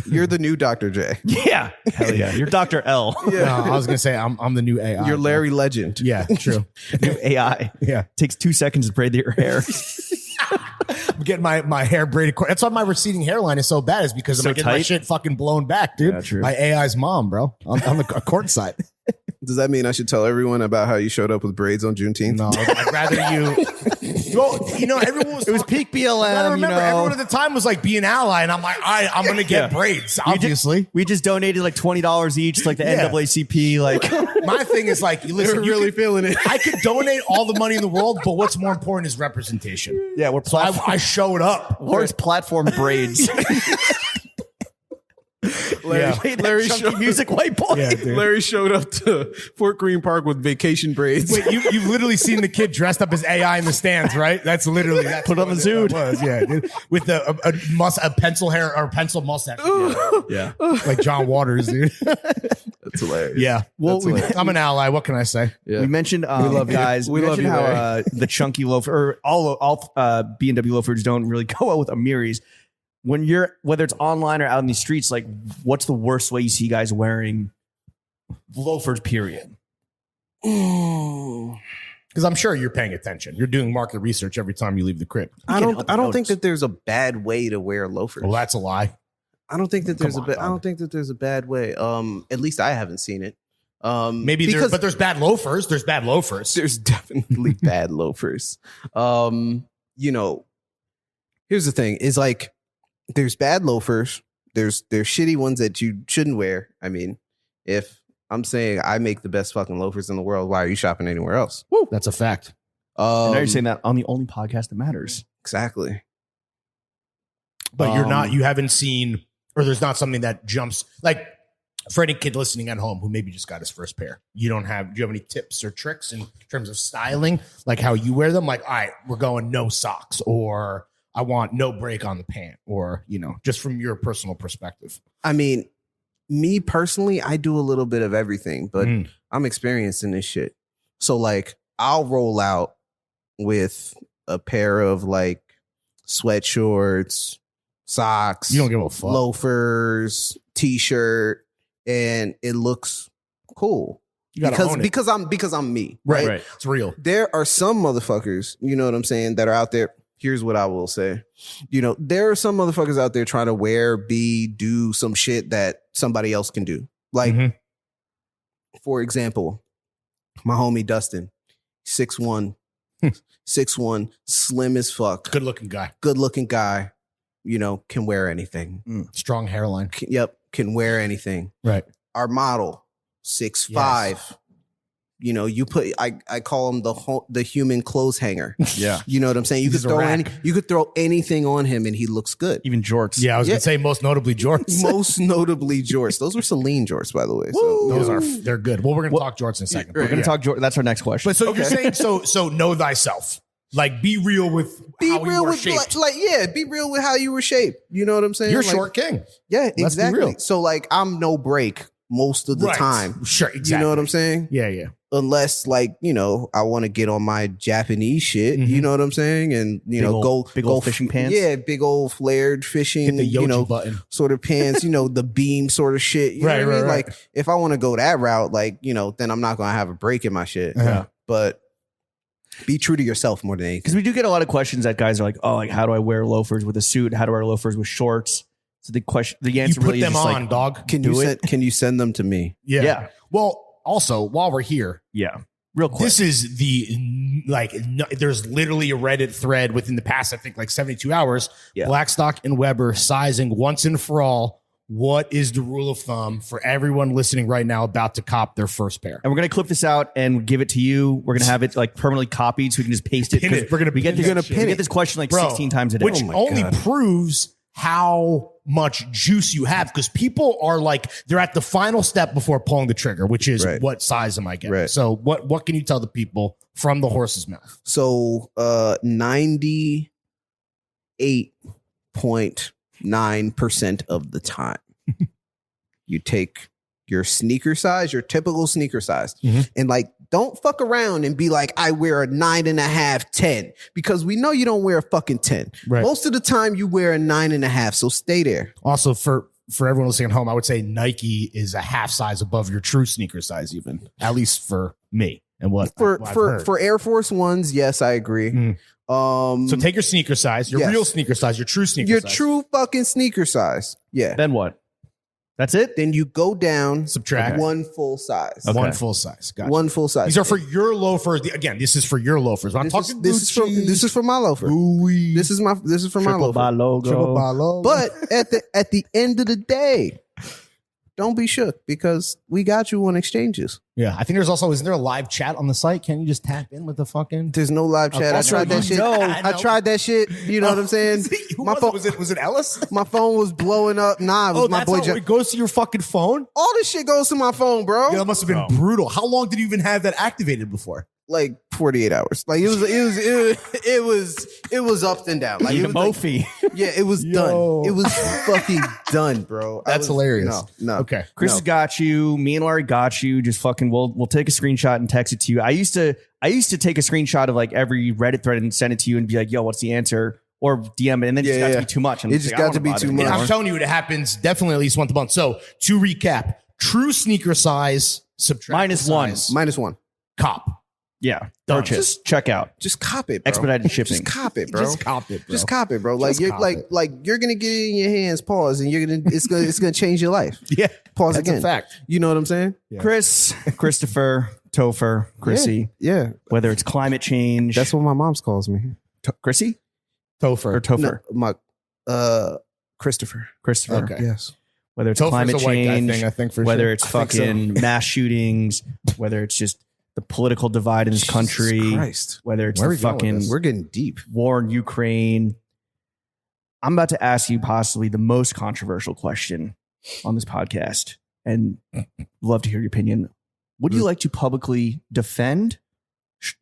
You're the new Dr. J. Yeah. Hell yeah. You're Dr. L. No, I was going to say, I'm the new AI. You're Larry Legend. Yeah, true. New AI. Yeah. Takes 2 seconds to braid your hair. I'm getting my hair braided. That's why my receding hairline is so bad, is because So I'm getting my tight? shit fucking blown back, dude. Yeah, true. My AI's mom, bro. On the courtside. Does that mean I should tell everyone about how you showed up with braids on Juneteenth? No, I'd rather you. Well, everyone was. It was peak BLM. I remember you know. everyone at the time was like, be an ally, and I'm like, all right, I'm gonna get braids. Obviously, We just donated like $20 each to like the Yeah. NAACP. Like, my thing is like, listen, They're you really could- feeling it. I could donate all the money in the world, but what's more important is representation. yeah, we're So I showed up. Lord's platform braids. Yeah. Play that Larry chunky showed- music, white boy. Yeah, dude. Larry showed up to Fort Greene Park with vacation braids. Wait, you've literally seen the kid dressed up as AI in the stands, right? That's literally Put on the zoot. Was, yeah, dude. With a pencil hair or pencil mustache, Yeah. like John Waters, dude. That's hilarious. Yeah, well, That's hilarious. I'm an ally. What can I say? Yeah. We mentioned, love you. guys. We We love mentioned you, how Larry. the chunky loafer, or all B&W loafers don't really go well with Amiris. When you're, whether it's online or out in the streets, like, what's the worst way you see guys wearing loafers? Period. Because I'm sure you're paying attention. You're doing market research every time you leave the crib. I help don't but think notice. that there's a bad way to wear loafers. Well, that's a lie. I don't think that there's Come a on, I don't dog. think that there's a bad way. At least I haven't seen it. Maybe because there's bad loafers. There's bad loafers. there's definitely bad loafers. Here's the thing: is like there's bad loafers. There's shitty ones that you shouldn't wear. I mean, if I'm saying I make the best fucking loafers in the world, why are you shopping anywhere else? That's a fact. And now you're saying that on the only podcast that matters. Exactly. But you haven't seen, or there's not something that jumps like for any kid listening at home who maybe just got his first pair. Do you have any tips or tricks in terms of styling, like how you wear them? Like, all right, we're going no socks, or I want no break on the pant, or, just from your personal perspective. I mean, me personally, I do a little bit of everything, but I'm experienced in this shit. So like I'll roll out with a pair of like sweatshorts, socks, You don't give a fuck. loafers, t-shirt, and it looks cool. You gotta own it. Because I'm me, right? It's real. There are some motherfuckers, you know what I'm saying, that are out there. Here's what I will say. There are some motherfuckers out there trying to do some shit that somebody else can do. Like, Mhm. for example, my homie Dustin, 6'1", 6'1", slim as fuck, Good looking guy. good looking guy, can wear anything. Strong hairline. Can wear anything. Right. Our model, 6'5". You put I call him the human clothes hanger. Yeah. You know what I'm saying? You He's could a throw rack. you could throw anything on him and he looks good. Even jorts. Yeah, I was Yeah. gonna say most notably jorts. Most notably jorts. Those were Celine jorts, by the way. So They're good. Well, we're gonna talk jorts in a second. We're going to talk jorts. That's our next question. But so you're saying so know thyself. Like, be real with how you were shaped. Be real with how you were shaped. You know what I'm saying? You're like, short king. Yeah, Let's be exactly. real. So like, I'm no break most of the time. Sure, exactly. You know what I'm saying? Yeah. Unless like, I want to get on my Japanese shit. Mhm. You know what I'm saying? And big old fishing pants. Yeah, big old flared fishing. Hit the Yoji button. Sort of pants. The beam sort of shit. You know what I mean? Like if I want to go that route, like then I'm not gonna have a break in my shit. Yeah. But be true to yourself more than anything. Because we do get a lot of questions that guys are like, oh, like how do I wear loafers with a suit? How do I wear loafers with shorts? So the answer You put really them is just on, like, dog. Can you send them to me? Yeah. Well, also, while we're here, real quick. this is there's literally a Reddit thread within the past, I think, like 72 hours. Yeah. Blackstock and Weber sizing once and for all. What is the rule of thumb for everyone listening right now about to cop their first pair? And we're going to clip this out and give it to you. We're going to have it like permanently copied so we can just paste it. Pin it. We're going to we get this question like 16 times a day. Which only proves how much juice you have, because people are like, they're at the final step before pulling the trigger, which is what size am I getting? Right. So what can you tell the people from the horse's mouth? So 98.9% of the time, you take your sneaker size, your typical sneaker size, and like, don't fuck around and be like, I wear a 9.5, 10, because we know you don't wear a fucking 10. Right. Most of the time you wear a 9.5. So stay there. Also, for everyone listening at home, I would say Nike is a half size above your true sneaker size, even, at least for me. And what I've heard. For Air Force Ones, yes, I agree. So take your sneaker size, your real sneaker size, your true sneaker size. Your true fucking sneaker size. Yeah. Then what? That's it? Then you go down, subtract one full size. Okay. One full size. Gotcha. One full size. These are for your loafers. Again, this is for your loafers. I'm talking. This is for my loafer. Ooh-wee. This is for my loafer. By logo. Triple by logo. But at the end of the day, don't be shook, because we got you on exchanges. Yeah, I think isn't there a live chat on the site? Can't you just tap in with the fucking? There's no live chat. I tried that shit. I tried that shit. You know what I'm saying? My phone was it Ellis? My phone was blowing up. Nah, it was my boy. It goes to your fucking phone. All this shit goes to my phone, bro. Yeah, that must have been brutal. How long did you even have that activated before? Like 48 hours. Like it was up and down. Like Need it a was Mophie. it was done. It was fucking done, bro. That's hilarious. No. Okay. Chris has got you. Me and Larry got you. Just fucking we'll take a screenshot and text it to you. I used to take a screenshot of like every Reddit thread and send it to you and be like, yo, what's the answer? Or DM it, and then it just got to be too much. It just got to be too much. I'm telling you, it happens definitely at least once a month. So to recap, true sneaker size, subtract -1. Cop. Yeah. Done. Purchase. Check out. Just cop it, bro. Expedited shipping. Just cop it, bro. Just cop it, bro. Just cop it, bro. Like Just you're cop like it. like you're gonna get it in your hands. Pause, and it's gonna change your life. Yeah. Pause That's again. a fact. You know what I'm saying? Yeah. Chris, Christopher, Topher, Chrissy. Yeah. Whether it's climate change. That's what my mom's calls me. Chrissy Topher. or Topher? No, my Christopher. Christopher. Okay. Yes. Whether it's Topher's climate a white guy change, thing, I think, for whether sure. it's I think so. fucking mass shootings, whether it's just the political divide in this country, Jesus Christ. whether it's Where are the we going with fucking this? We're getting deep. war in Ukraine. I'm about to ask you possibly the most controversial question on this podcast, and love to hear your opinion. Would you like to publicly defend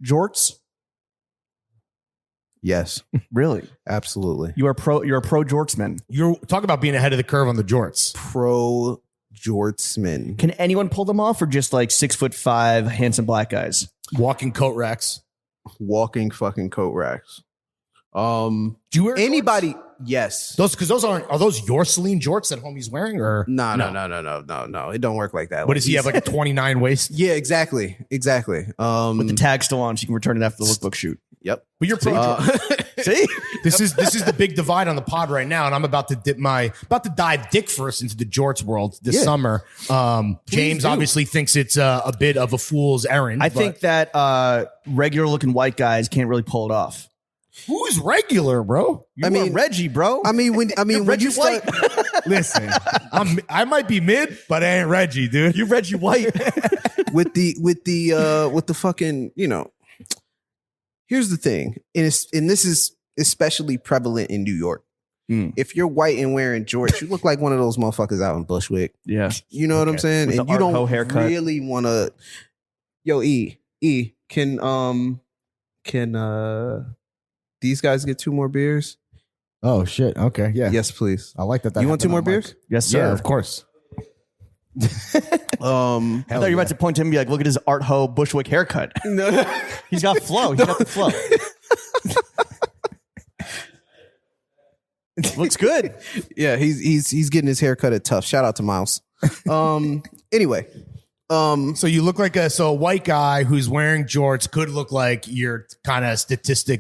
jorts? Yes. Really? Absolutely. You're a pro jortsman. You're talking about being ahead of the curve on the jorts. Pro jortsman. Can anyone pull them off, or just like 6'5" handsome black guys? Walking coat racks. Walking fucking coat racks. Do you wear Anybody? jorts? Yes. Are those your Celine jorts that homie's wearing, or No. It don't work like that. what does he have, like a 29 waist? Yeah, exactly. With the tag still on, so you can return it after the lookbook shoot. Yep. But you're pro jorts. See? This is the big divide on the pod right now, and I'm about to dive dick first into the jorts world this summer. James do. obviously thinks it's a bit of a fool's errand. I but think that regular looking white guys can't really pull it off. who's regular, bro? I mean, Reggie, bro. when Reggie you start, Listen, I might be mid, but I ain't Reggie, dude. You're Reggie White. with the fucking, here's the thing, and this is especially prevalent in New York. If you're white and wearing jorts, you look like one of those motherfuckers out in Bushwick. Yeah. You know what I'm saying? With And the you Art Ho don't haircut. really want to. Yo, can these guys get 2 more beers? Oh shit. Okay. Yeah. Yes, please. I like that. You want 2 happened more on beers? mic. Yes, sir. Yeah, of course. I thought you were about to point to him and be like, look at his Art Ho Bushwick haircut. No. He's got flow. He's got the flow. Looks good. Yeah, he's getting his hair cut at Tough. Shout out to Miles. Anyway, So you look like a white guy who's wearing jorts could look like your kind of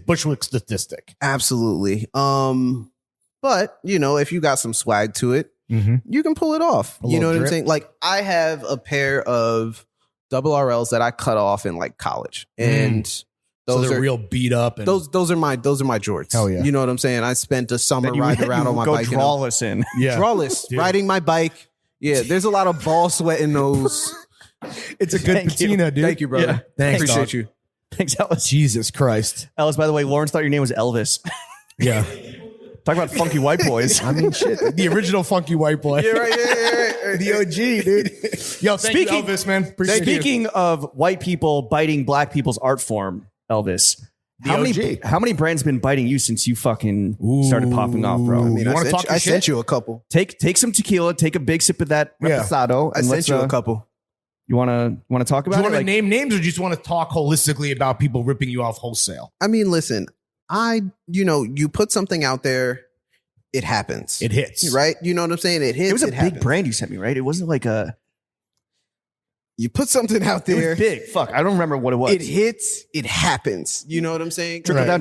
Bushwick statistic. absolutely. But if you got some swag to it, you can pull it off. You know what I'm drip. saying? Like I have a pair of double RLs that I cut off in like college, and So those they're are real beat up. And those are my jorts. Hell yeah. You know what I'm saying? I spent a summer riding around on my go bike. drawless in. yeah. Drawless, Dude. riding my bike. Yeah, there's a lot of ball sweat in those. It's a good Thank you. patina, dude. Thank you, brother. Yeah. Thanks, Appreciate dog. you. Thanks, Ellis. Jesus Christ. Ellis, by the way, Lawrence thought your name was Elvis. Yeah. Talk about funky white boys. I mean, shit. The original funky white boy. Yeah, right. Yeah. The OG, dude. Yo, thank Speaking- you, Elvis, man. Appreciate you. Speaking of white people biting black people's art form, Elvis, The how many brands been biting you since you fucking started popping off, bro? Ooh. You wanna talk your I shit? sent you a couple. Take some tequila, take a big sip of that Yeah. reposado. I sent you a couple. You wanna talk Do about you it? want to Like, name names or do you just want to talk holistically about people ripping you off wholesale? I mean, listen, you put something out there, it happens. It hits. Right? You know what I'm saying? It hits. it was a big happens. brand you sent me, right? It wasn't like a. You put something out It there, was big. Fuck, I don't remember what it was. it hits, it happens. You know what I'm saying? Trickle Right. down,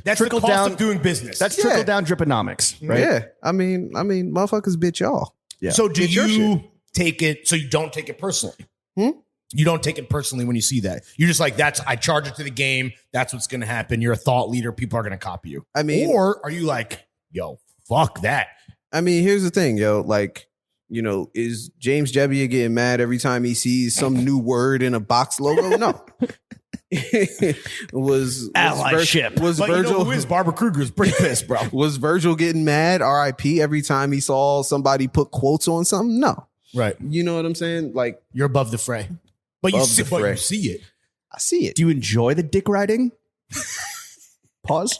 That's trickle the cost down. of doing business. That's Yeah. trickle down driponomics, right? Yeah. I mean, motherfuckers bitch y'all. Yeah. So do It's your you take it, so you don't take it personally? Hmm? You don't take it personally when you see that. You're just like, I charge it to the game. That's what's going to happen. You're a thought leader. People are going to copy you. I mean, Or are you like, yo, fuck that? here's the thing, yo. Like, is James Jebbia getting mad every time he sees some new word in a box logo? No. was Allyship. Was But you know Virgil who is Barbara Kruger is pretty pissed, bro. was Virgil getting mad? RIP every time he saw somebody put quotes on something? No. Right. You know what I'm saying? Like, You're above the fray. But you Above see, the but fray. you see it. I see it. Do you enjoy the dick riding? Pause.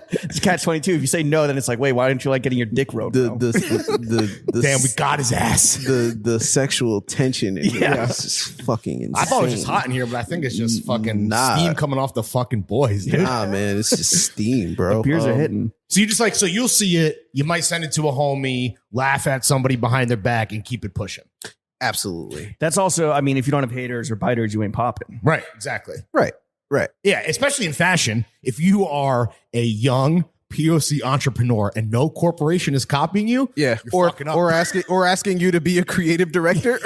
It's catch 22. If you say no, then it's like, wait, why didn't you like getting your dick rode? The bro? the Damn, we got his ass. the sexual tension in here Yeah. is just fucking insane. I thought it was just hot in here, but I think it's just fucking Nah. steam coming off the fucking boys, dude. Nah, man, it's just steam, bro. Beers are hitting. So you just like, so you'll see it, you might send it to a homie, laugh at somebody behind their back and keep it pushing. Absolutely. That's also, I mean, if you don't have haters or biters, you ain't popping. Right, exactly. Right. Yeah, especially in fashion. If you are a young POC entrepreneur and no corporation is copying you, Yeah. you're fucking up. Or asking you to be a creative director.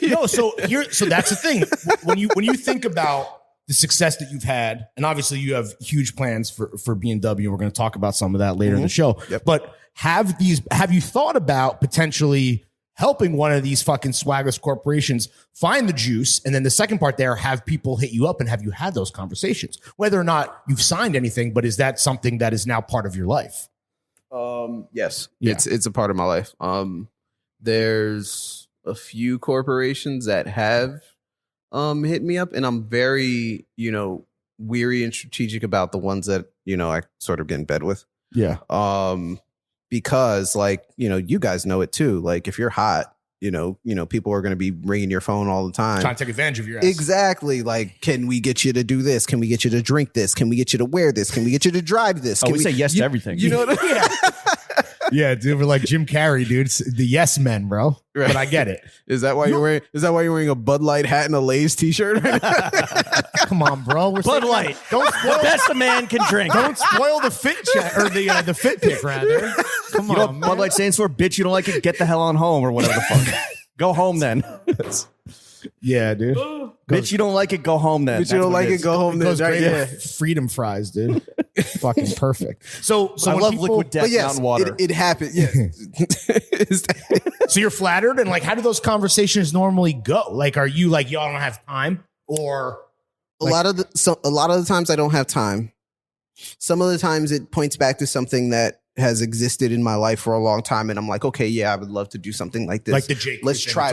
No, so that's the thing. When you think about the success that you've had, and obviously you have huge plans for B&W, and we're going to talk about some of that later in the show. Yep. But have you thought about potentially helping one of these fucking swagless corporations find the juice? And then the second part there, have people hit you up and have you had those conversations? Whether or not you've signed anything, but is that something that is now part of your life? Yes. Yeah. It's a part of my life. There's a few corporations that have hit me up, and I'm very, weary and strategic about the ones that, I sort of get in bed with. Yeah. Because you guys know it too. Like if you're hot, people are going to be ringing your phone all the time. Trying to take advantage of your ass. Exactly. Like, can we get you to do this? Can we get you to drink this? Can we get you to wear this? Can we get you to drive this? Oh, Can we say yes to everything. You know what I mean? Yeah, dude, we're like Jim Carrey, dude. It's the yes men, bro. Right. But I get it. Is that why you're wearing a Bud Light hat and a Lay's t-shirt? Come on, bro. We're Bud saying- Light. Don't The spoil best a man can drink. Don't spoil the fit check or the fit pick, rather. Come You know on, what Bud Light stands for? Bitch, you don't like it? Get the hell on home or whatever the fuck. Go home then. Yeah, dude. Bitch, you don't like it? Go home then. But you don't like it, go home. It goes then, right? great Yeah. with freedom fries, dude. Fucking perfect. So I when love people- liquid death, But yes, mountain water. it happened. Yeah. So you're flattered, and like, how do those conversations normally go? Like, are you like, y'all don't have time, or a lot of the times I don't have time. Some of the times it points back to something that has existed in my life for a long time, and I'm like, okay, yeah, I would love to do something like this. Like the Jake. Let's try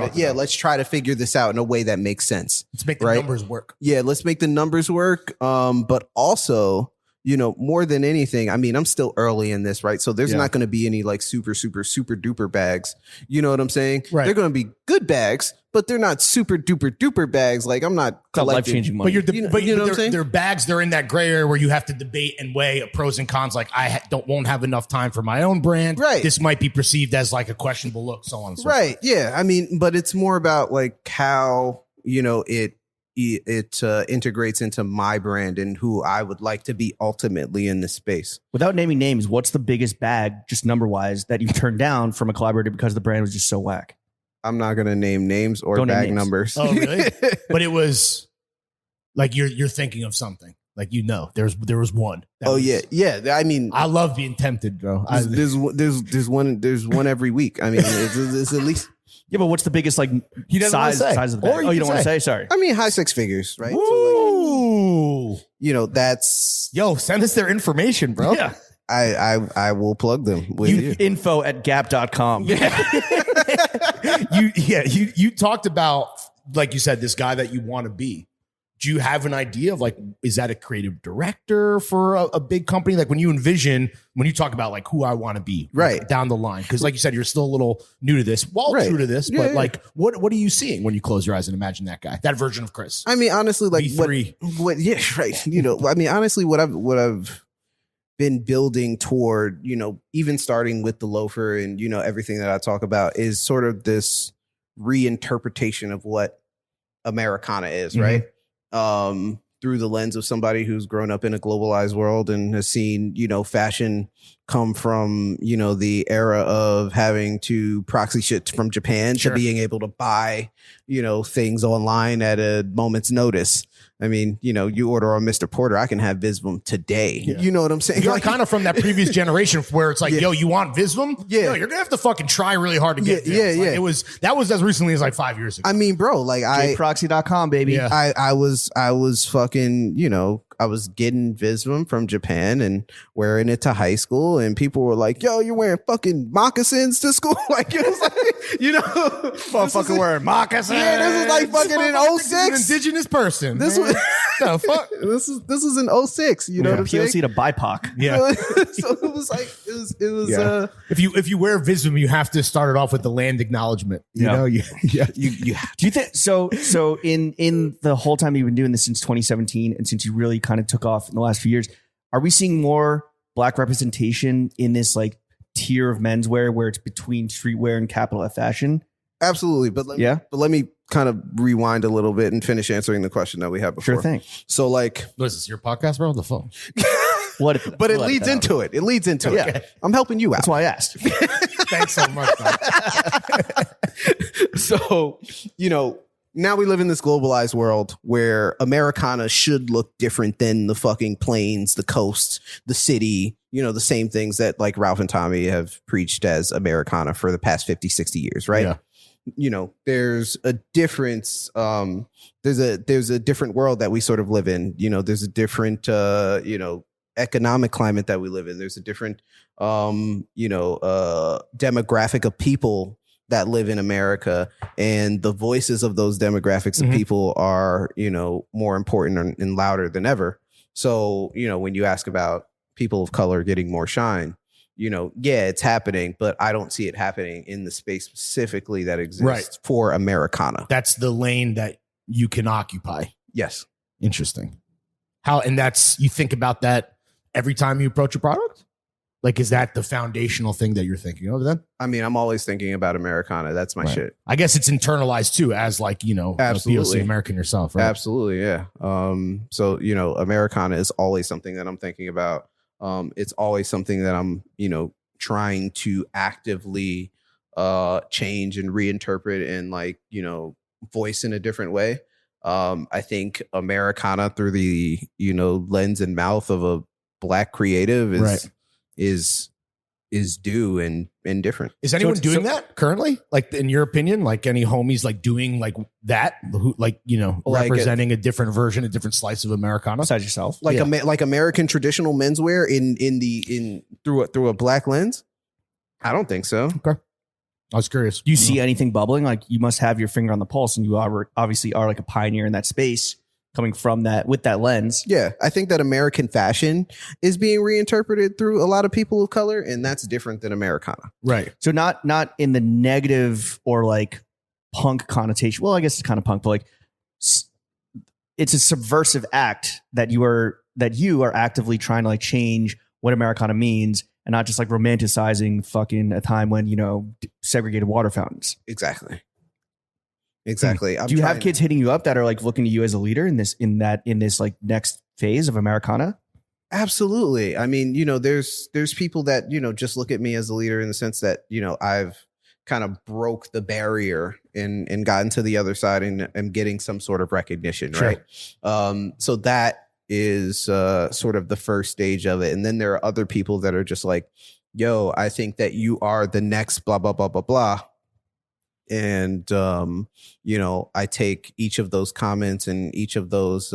to figure this out in a way that makes sense. Let's make the numbers work. Yeah, let's make the numbers work. But also, more than anything, I mean, I'm still early in this, right? So there's not going to be any like super, super, super duper bags. You know what I'm saying? Right. They're going to be good bags, but they're not super duper duper bags. Like I'm not collecting. Life-changing money. But you know what I'm saying? they're They're bags. They're in that gray area where you have to debate and weigh pros and cons. Like won't have enough time for my own brand. Right. This might be perceived as like a questionable look, so on and so forth. Right. Yeah. I mean, but it's more about like how, it integrates into my brand and who I would like to be ultimately in this space. Without naming names, what's the biggest bag, just number wise, that you've turned down from a collaborator because the brand was just so whack? I'm not going to name names or Don't name bag names. numbers. Oh, really? But it was like you're thinking of something. Like there was one. Yeah. I mean, I love being tempted, bro. there's one every week. I mean, it's at least. Yeah, but what's the biggest like He doesn't wanna say. size of the bag? Or Oh, you you don't can want to say. say? Sorry. I mean, high six figures, right? Ooh. So like, that's. Yo, send us their information, bro. Yeah. I will plug them with you. Info@gap.com. You talked about, like you said, this guy that you want to be. Do you have an idea of like, is that a creative director for a big company? Like when you talk about like who I want to be Right. down the line. Cause like you said, you're still a little new to this, Right. true to this, Yeah, but yeah. like, what are you seeing when you close your eyes and imagine that guy, that version of Chris? I mean, honestly, like V3. what? Yeah, right. I mean, honestly, what I've been building toward, even starting with the loafer and everything that I talk about is sort of this reinterpretation of what Americana is, Mhm. right? Through the lens of somebody who's grown up in a globalized world and has seen, fashion come from, the era of having to proxy shit from Japan Sure. to being able to buy, things online at a moment's notice. I mean, you order on Mr. Porter, I can have Visvim today. Yeah. You know what I'm saying? You're Like, kind of from that previous generation where it's like, Yeah. yo, you want Visvim? Yeah. Yo, you're gonna have to fucking try really hard to get Yeah, this. yeah, Like, yeah. that was as recently as like 5 years ago. I mean, bro, like JProxy.com, baby. Yeah. I was fucking, I was getting Visvim from Japan and wearing it to high school, and people were like, yo, you're wearing fucking moccasins to school? Like, it was like, Motherfucker wearing moccasins. Yeah, this is like fucking in An 06. indigenous person. This man. was the fuck. this is in 06, you know what I'm saying? POC to BIPOC. Yeah. So it was like it was Yeah. If you wear Visvim, you have to start it off with the land acknowledgement. You Yeah. know, you Do you think so? So in the whole time you've been doing this since 2017, and since you really kind of took off in the last few years, are we seeing more Black representation in this like tier of menswear where it's between streetwear and capital F fashion? absolutely. But let me kind of rewind a little bit and finish answering the question that we had before. Sure thing. So like, what is this, your podcast, bro? On the phone. but it leads into it. It leads into Yeah. it. I'm helping you out. That's why I asked. Thanks so much, man. So, now we live in this globalized world where Americana should look different than the fucking plains, the coast, the city, the same things that like Ralph and Tommy have preached as Americana for the past 50, 60 years, right? Yeah. There's a difference. There's a different world that we sort of live in. There's a different, economic climate that we live in. There's a different, demographic of people that live in America, and the voices of those demographics of people are, more important and louder than ever. So, when you ask about people of color getting more shine, it's happening, but I don't see it happening in the space specifically that exists Right. for Americana. That's the lane that you can occupy. Yes. Interesting. And that's, you think about that every time you approach a product? Like, is that the foundational thing that you're thinking of then? I mean, I'm always thinking about Americana. That's my Right. shit. I guess it's internalized too, as like, a Absolutely. POC American yourself, right? Absolutely. Yeah. So, Americana is always something that I'm thinking about. It's always something that I'm, trying to actively change and reinterpret and like, voice in a different way. I think Americana through the, lens and mouth of a Black creative is due and different. Is anyone doing that currently? Like, in your opinion, like any homies like doing like that, who, like, you know, Like representing a different version, a different slice of Americana? Besides yourself, Like Yeah. like American traditional menswear in through a black lens? I don't think so. I was curious. do you see anything bubbling? Like, you must have your finger on the pulse, and you are obviously are like a pioneer in that space, coming from that with that lens. Yeah, I think that American fashion is being reinterpreted through a lot of people of color, and that's different than Americana. Right. So not in the negative or like punk connotation. Well, I guess it's kind of punk, but like it's a subversive act that you are actively trying to like change what Americana means, and not just like romanticizing fucking a time when, you know, segregated water fountains. Exactly. Do you have kids hitting you up that are like looking to you as a leader in this like next phase of Americana? Absolutely. I mean, you know, there's people that, you know, just look at me as a leader in the sense that, you know, I've kind of broke the barrier and gotten to the other side and am getting some sort of recognition, Sure. right? So that is sort of the first stage of it. And then there are other people that are just like, yo, I think that you are the next blah, blah, blah, blah, blah. And, you know, I take each of those comments and each of those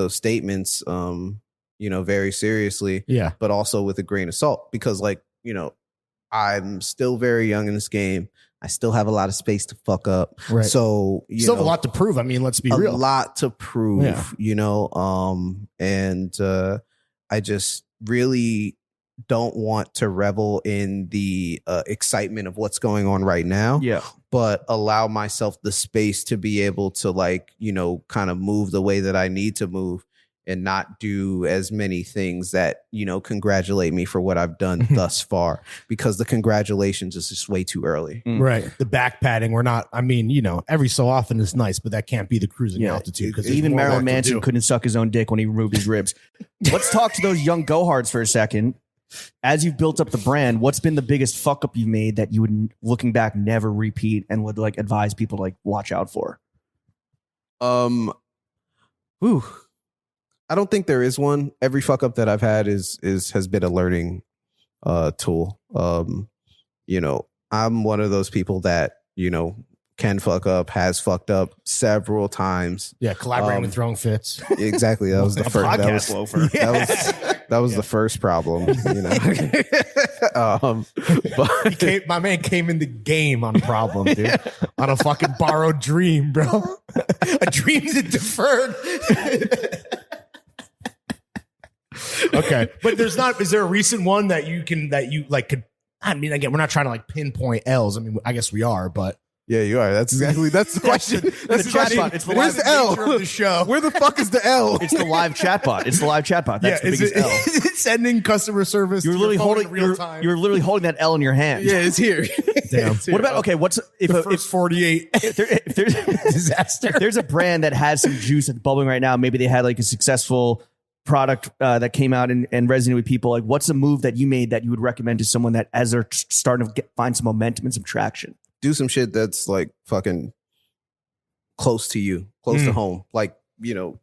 statements, you know, very seriously, Yeah. but also with a grain of salt, because, like, you know, I'm still very young in this game. I still have a lot of space to fuck up. Right. So you Still have know, a lot to prove. I mean, let's be a real. lot to prove, Yeah. you know, and I just really don't want to revel in the excitement of what's going on right now, Yeah. but allow myself the space to be able to, like, you know, kind of move the way that I need to move and not do as many things that, you know, congratulate me for what I've done thus far, because the congratulations is just way too early. Right. The back padding, we're not, I mean, you know, every so often is nice, but that can't be the cruising Yeah. altitude. Because Even Marilyn Manson couldn't suck his own dick when he removed his ribs. Let's talk to those young go-hards for a second. As you've built up the brand, what's been the biggest fuck up you've made that you would, looking back, never repeat and would like advise people to like watch out for? Whew. I don't think there is one. Every fuck up that I've had has been a learning tool. You know, I'm one of those people that, you know, can fuck up, has fucked up several times. Yeah, collaborating with throwing fits. Exactly. That was the first. Podcast loafer. That was the first problem. You know. But My man came in the game on a problem, dude. On a fucking borrowed dream, bro. A dream that deferred. Okay, but there's not. Is there a recent one that you could? I mean, again, we're not trying to like pinpoint L's. I mean, I guess we are, but yeah, you are. That's the question. That's the question. It's the Where's live the L nature of the show. Where the fuck is the L? It's the live chatbot. It's the live chatbot. That's the biggest L. It's sending customer service. You're to literally your phone holding. in real time. You're literally holding that L in your hand. Yeah, it's here. Damn. What about what's if the a, first 48 if there's disaster? if there's a brand that has some juice that's bubbling right now, maybe they had like a successful product that came out and resonated with people. Like, what's a move that you made that you would recommend to someone that as they're starting to find some momentum and some traction? Do some shit that's like fucking close to you, close to home. Like, you know,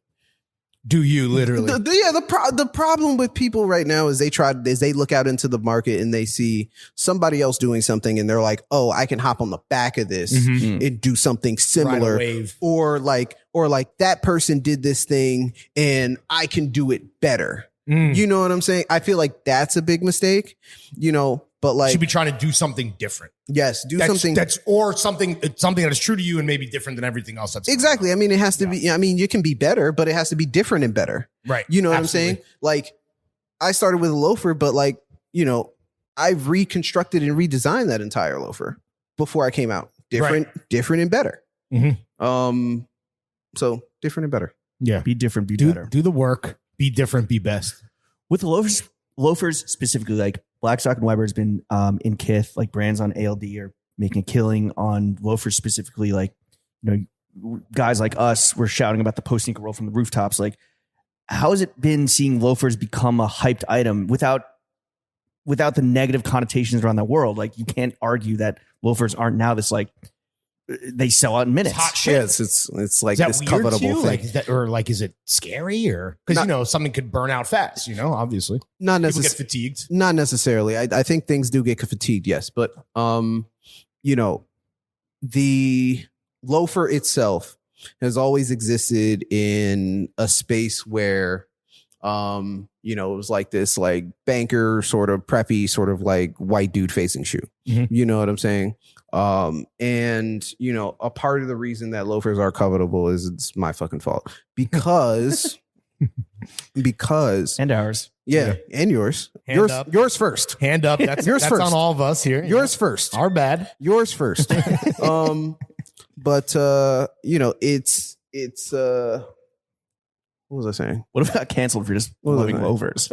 do you literally? The problem with people right now is they look out into the market and they see somebody else doing something and they're like, oh, I can hop on the back of this and do something similar, wave. or like that person did this thing and I can do it better. You know what I'm saying? I feel like that's a big mistake, you know, but like should be trying to do something different. Yes, something that is true to you and maybe different than everything else. That's exactly. I mean, it has to be. I mean, you can be better, but it has to be different and better. Right. You know what Absolutely. I'm saying? Like, I started with a loafer, but like, you know, I've reconstructed and redesigned that entire loafer before I came out. Different and better. So different and better. Yeah. Be different, be better. Do the work. Be different. Be best. With the loafers specifically, like Blackstock and Weber has been in Kith, like brands on ALD are making a killing on loafers specifically. Like, you know, guys like us were shouting about the post sneaker roll from the rooftops. Like, how has it been seeing loafers become a hyped item without the negative connotations around the world? Like, you can't argue that loafers aren't now this like they sell out in minutes. Hot shit. Yes, it's like Is that this weird covetable to you? thing. Like, is it scary or because something could burn out fast? Obviously, Not people get necessarily. fatigued. Not necessarily. I think things do get fatigued, yes, but the loafer itself has always existed in a space where it was like this like banker sort of preppy sort of like white dude facing shoe. Mm-hmm. You know what I'm saying? And a part of the reason that loafers are covetable is it's my fucking fault because And ours. yeah, and yours. Hand up. Yours first. Hand up. That's Yours that's first. on all of us here. Yours first. Our bad. Yours first. But it's what was I saying? What if it got canceled for just What was loving I? loafers?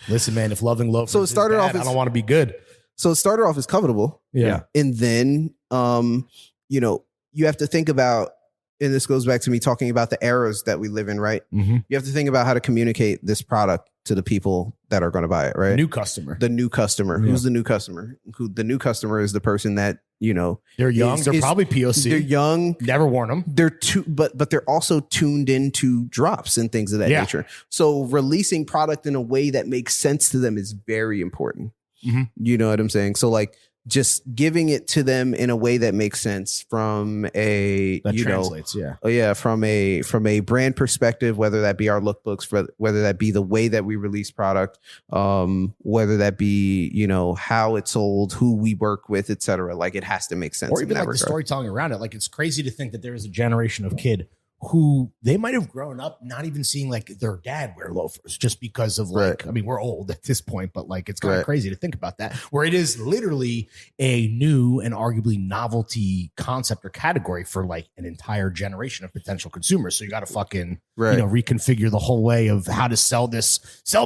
Listen, man, if loving loafers So it started is off bad, as- I don't want to be good. So it started off as covetable. Yeah. And then you have to think about, and this goes back to me talking about the eras that we live in, right? Mm-hmm. You have to think about how to communicate this product to the people that are going to buy it, right? New customer. The new customer. Yeah. Who's the new customer? The new customer is the person that, They're young. is- They're is- probably POC. they're young. Never worn them. They're but they're also tuned into drops and things of that Yeah. nature. So releasing product in a way that makes sense to them is very important. Mhm. You know what I'm saying? So like just giving it to them in a way that makes sense from a That translates. Yeah. from a brand perspective, whether that be our lookbooks, whether that be the way that we release product, whether that be how it's sold, who we work with, etc. Like it has to make sense. Or in even that like the regard. storytelling around it. Like it's crazy to think that there is a generation of kid who they might have grown up not even seeing like their dad wear loafers just because of like, Right. I mean, we're old at this point, but like it's kind of Right. crazy to think about that, where it is literally a new and arguably novelty concept or category for like an entire generation of potential consumers. So you got to fucking, Right. reconfigure the whole way of how to sell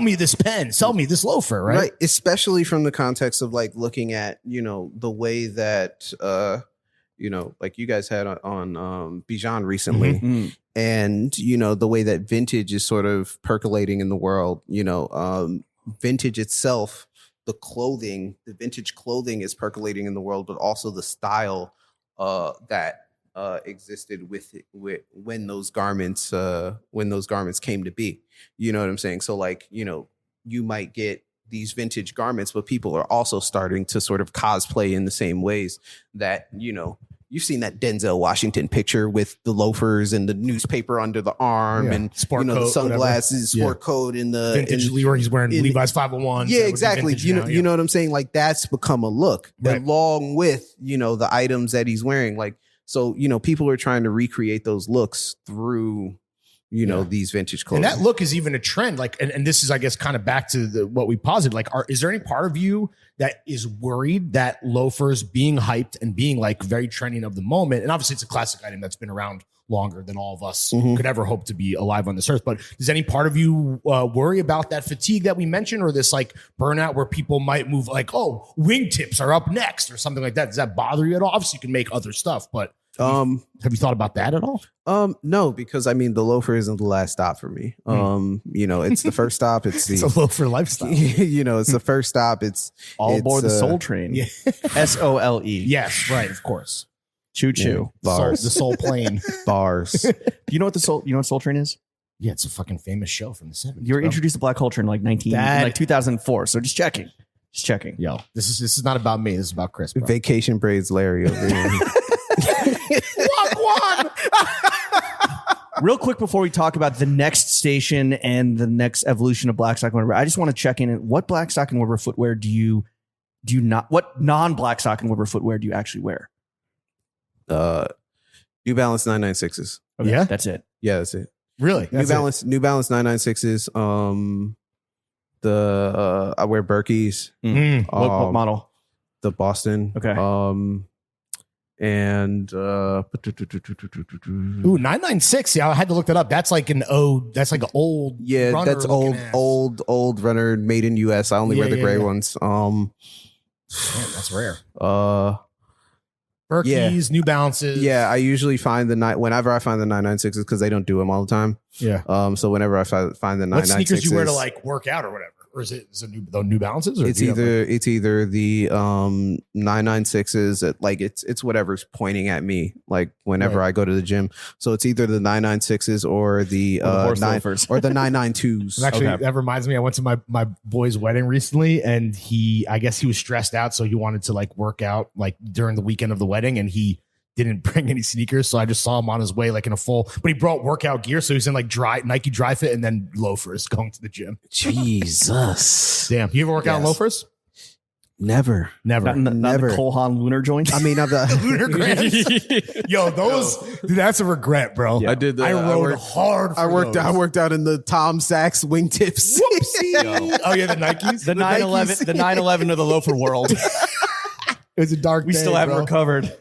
me this pen, sell me this loafer, right? Especially from the context of like looking at the way that like you guys had on Bijan recently, Mm. and the way that vintage is sort of percolating in the world. Vintage itself, the vintage clothing is percolating in the world, but also the style that existed when those garments came to be. You know what I'm saying? So like you might get these vintage garments, but people are also starting to sort of cosplay in the same ways that you've seen that Denzel Washington picture with the loafers and the newspaper under the arm, Yeah. and Sport the coat, sunglasses, sport coat, in the Vintage Leroy, he's wearing in- Levi's 501. yeah, exactly. You know what I'm saying? Like that's become a look, Right. along with the items that he's wearing. Like so, people are trying to recreate those looks through these vintage clothes. And that look is even a trend. Like, and this is, I guess, kind of back to what we posited. Like, is there any part of you that is worried that loafers being hyped and being like very trending of the moment? And obviously, it's a classic item that's been around longer than all of us Mhm. could ever hope to be alive on this earth. But does any part of you worry about that fatigue that we mentioned, or this like burnout where people might move like, oh, wingtips are up next or something like that? Does that bother you at all? Obviously, you can make other stuff, but have you thought about that at all? No, because I mean the loafer isn't the last stop for me. It's the first stop. It's It's a the loafer lifestyle. it's the first stop. It's All aboard the it's, Soul Train. Yeah. SOLE. Yes, right, of course. Choo choo. bars, The soul plane. bars. Do you know what Soul Train is? Yeah, it's a fucking famous show from the 70s. You were bro. introduced to black culture in like 2004. So just checking. Just checking. Yo, this is not about me. This is about Chris. Bro. Vacation braids, Larry over here. Real quick before we talk about the next station and the next evolution of Blackstock and Weber, I just want to check in. What Blackstock and Weber footwear do you not? What non-Blackstock and Weber footwear do you actually wear? New Balance 996s. Okay, Yeah? that's it. Yeah, that's it. Really? New Balance 996s. I wear Berkeys. What model? The Boston. Okay. And Ooh, 996. Yeah, I had to look that up. That's like an that's like an old. yeah, runner that's looking ass. old runner made in US. I only Yeah, wear the yeah, gray yeah. ones. Man, that's rare. Berkeys, New Balances. Yeah, I usually find whenever I find the 996s because they don't do them all the time. Yeah. So whenever I find the 996s, What sneakers you wear to like work out or whatever? or is it the New Balances? Or It's either the 996s. Like it's whatever's pointing at me. Like whenever I go to the gym, so it's either the 996s or the loafers. or the 992s. Actually, that reminds me. I went to my boy's wedding recently, and I guess he was stressed out, so he wanted to like work out like during the weekend of the wedding, and he didn't bring any sneakers, so I just saw him on his way like in a full, but he brought workout gear, so he's in like Nike Dry Fit and then loafers going to the gym. Jesus, damn! You ever work out in loafers? Never. Not the Cole Haan lunar joints. I mean, the lunar grams. Yo, dude, that's a regret, bro. Yeah. I did. I rode hard. I worked out in the Tom Sachs wingtips. Oh yeah, the Nikes, the 911, the 911 of the loafer world. It was a dark. We still haven't recovered.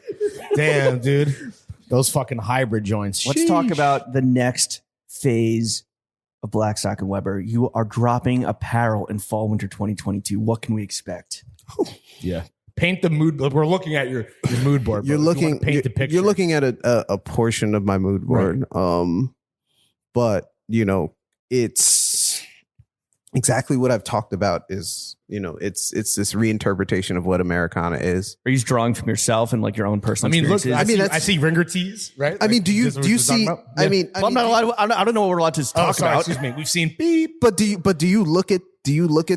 Damn, dude. Those fucking hybrid joints. Let's talk about the next phase of Blackstock and Weber. You are dropping apparel in fall winter 2022. What can we expect? Yeah. Paint the mood. We're looking at your mood board. You're looking paint the picture. You're looking at a portion of my mood board. Right. But it's exactly what I've talked about is, it's this reinterpretation of what Americana is. Are you just drawing from yourself and like your own personal look, experiences? I see ringer tees, right? I mean, do you see? Yeah. I mean, I'm not allowed. I don't know what we're allowed to talk about. Excuse me. We've seen beep. But do you look at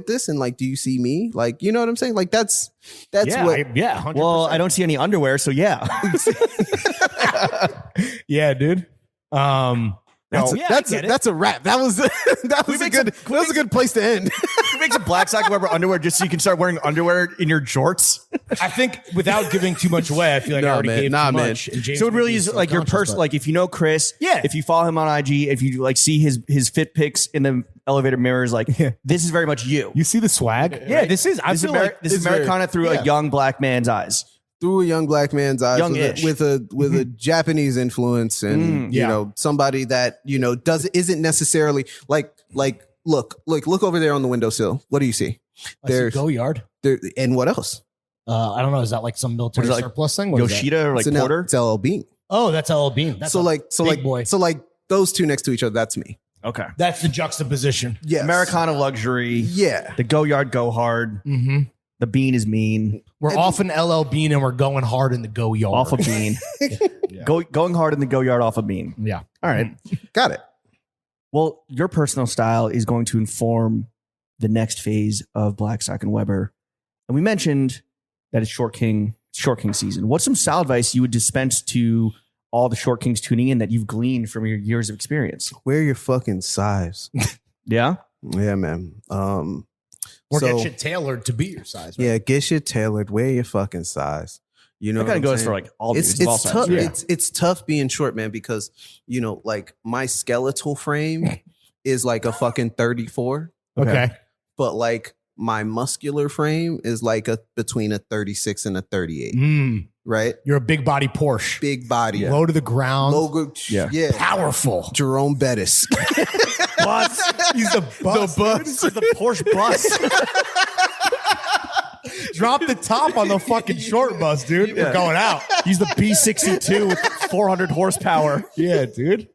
this and like, do you see me? Like, you know what I'm saying? Like that's what. 100%. Well, I don't see any underwear, so yeah. Yeah, dude. That's a wrap. That was a good place to end. Who makes a Blackstock Weber underwear just so you can start wearing underwear in your jorts? I think without giving too much away, I feel like I already gave too much. So it really is like your person. Like if you know Chris, if you follow him on IG, if you like see his fit pics in the elevator mirrors, like this is very much you. You see the swag? Yeah, this is. This is Americana through a young black man's eyes. Through a young black man's eyes, with a Japanese influence, and somebody that isn't necessarily like look over there on the windowsill. What do you see? There's Go Yard. And what else? I don't know. Is that like some military surplus thing? Yoshida or like Porter? It's LL Bean. Oh, that's LL Bean. That's so those two next to each other. That's me. Okay, that's the juxtaposition. Yeah, Americana luxury. Yeah, the Go Yard go hard. Mm-hmm. The Bean is mean. We're off an LL Bean and we're going hard in the Go Yard. Off a Bean. Going hard in the Go Yard off a Bean. Yeah. All right. Got it. Well, your personal style is going to inform the next phase of Blackstock and Weber. And we mentioned that it's Short King season. What's some style advice you would dispense to all the Short Kings tuning in that you've gleaned from your years of experience? Wear your fucking size. Yeah? Yeah, man. Or get shit tailored to be your size. Right? Yeah, get shit tailored. Wear your fucking size. You know, that kind of goes for like all dudes. It's tough. Yeah. It's tough being short, man, because like my skeletal frame is like a fucking 34. Okay, but like my muscular frame is like between a 36 and a 38. Right? You're a big body Porsche. Big body. Low to the ground. Yeah. Powerful. Jerome Bettis. Bus. He's the bus. He's the Porsche bus. Drop the top on the fucking short bus, dude. We're going out. He's the B62 with 400 horsepower. Yeah, dude.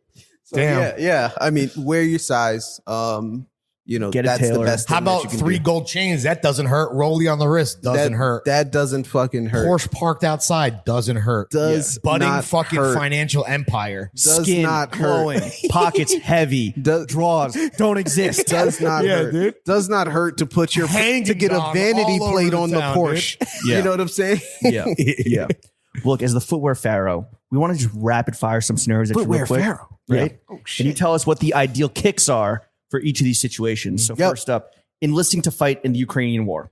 So, damn. Yeah. I mean, wear your size. That's the best thing. How about 3 gold chains? That doesn't hurt. Rollie on the wrist doesn't hurt. That doesn't fucking hurt. Porsche parked outside doesn't hurt. Budding fucking hurt. Financial empire. Skin not glowing. Pockets heavy. Draws don't exist. Does not hurt. Dude. Does not hurt to put your to get a vanity plate on the Porsche. Yeah. You know what I'm saying? Yeah. Look, as the footwear pharaoh, we want to just rapid fire some scenarios. Footwear pharaoh, right? Yeah. Oh, shit. Can you tell us what the ideal kicks are for each of these situations? So first up, enlisting to fight in the Ukrainian war.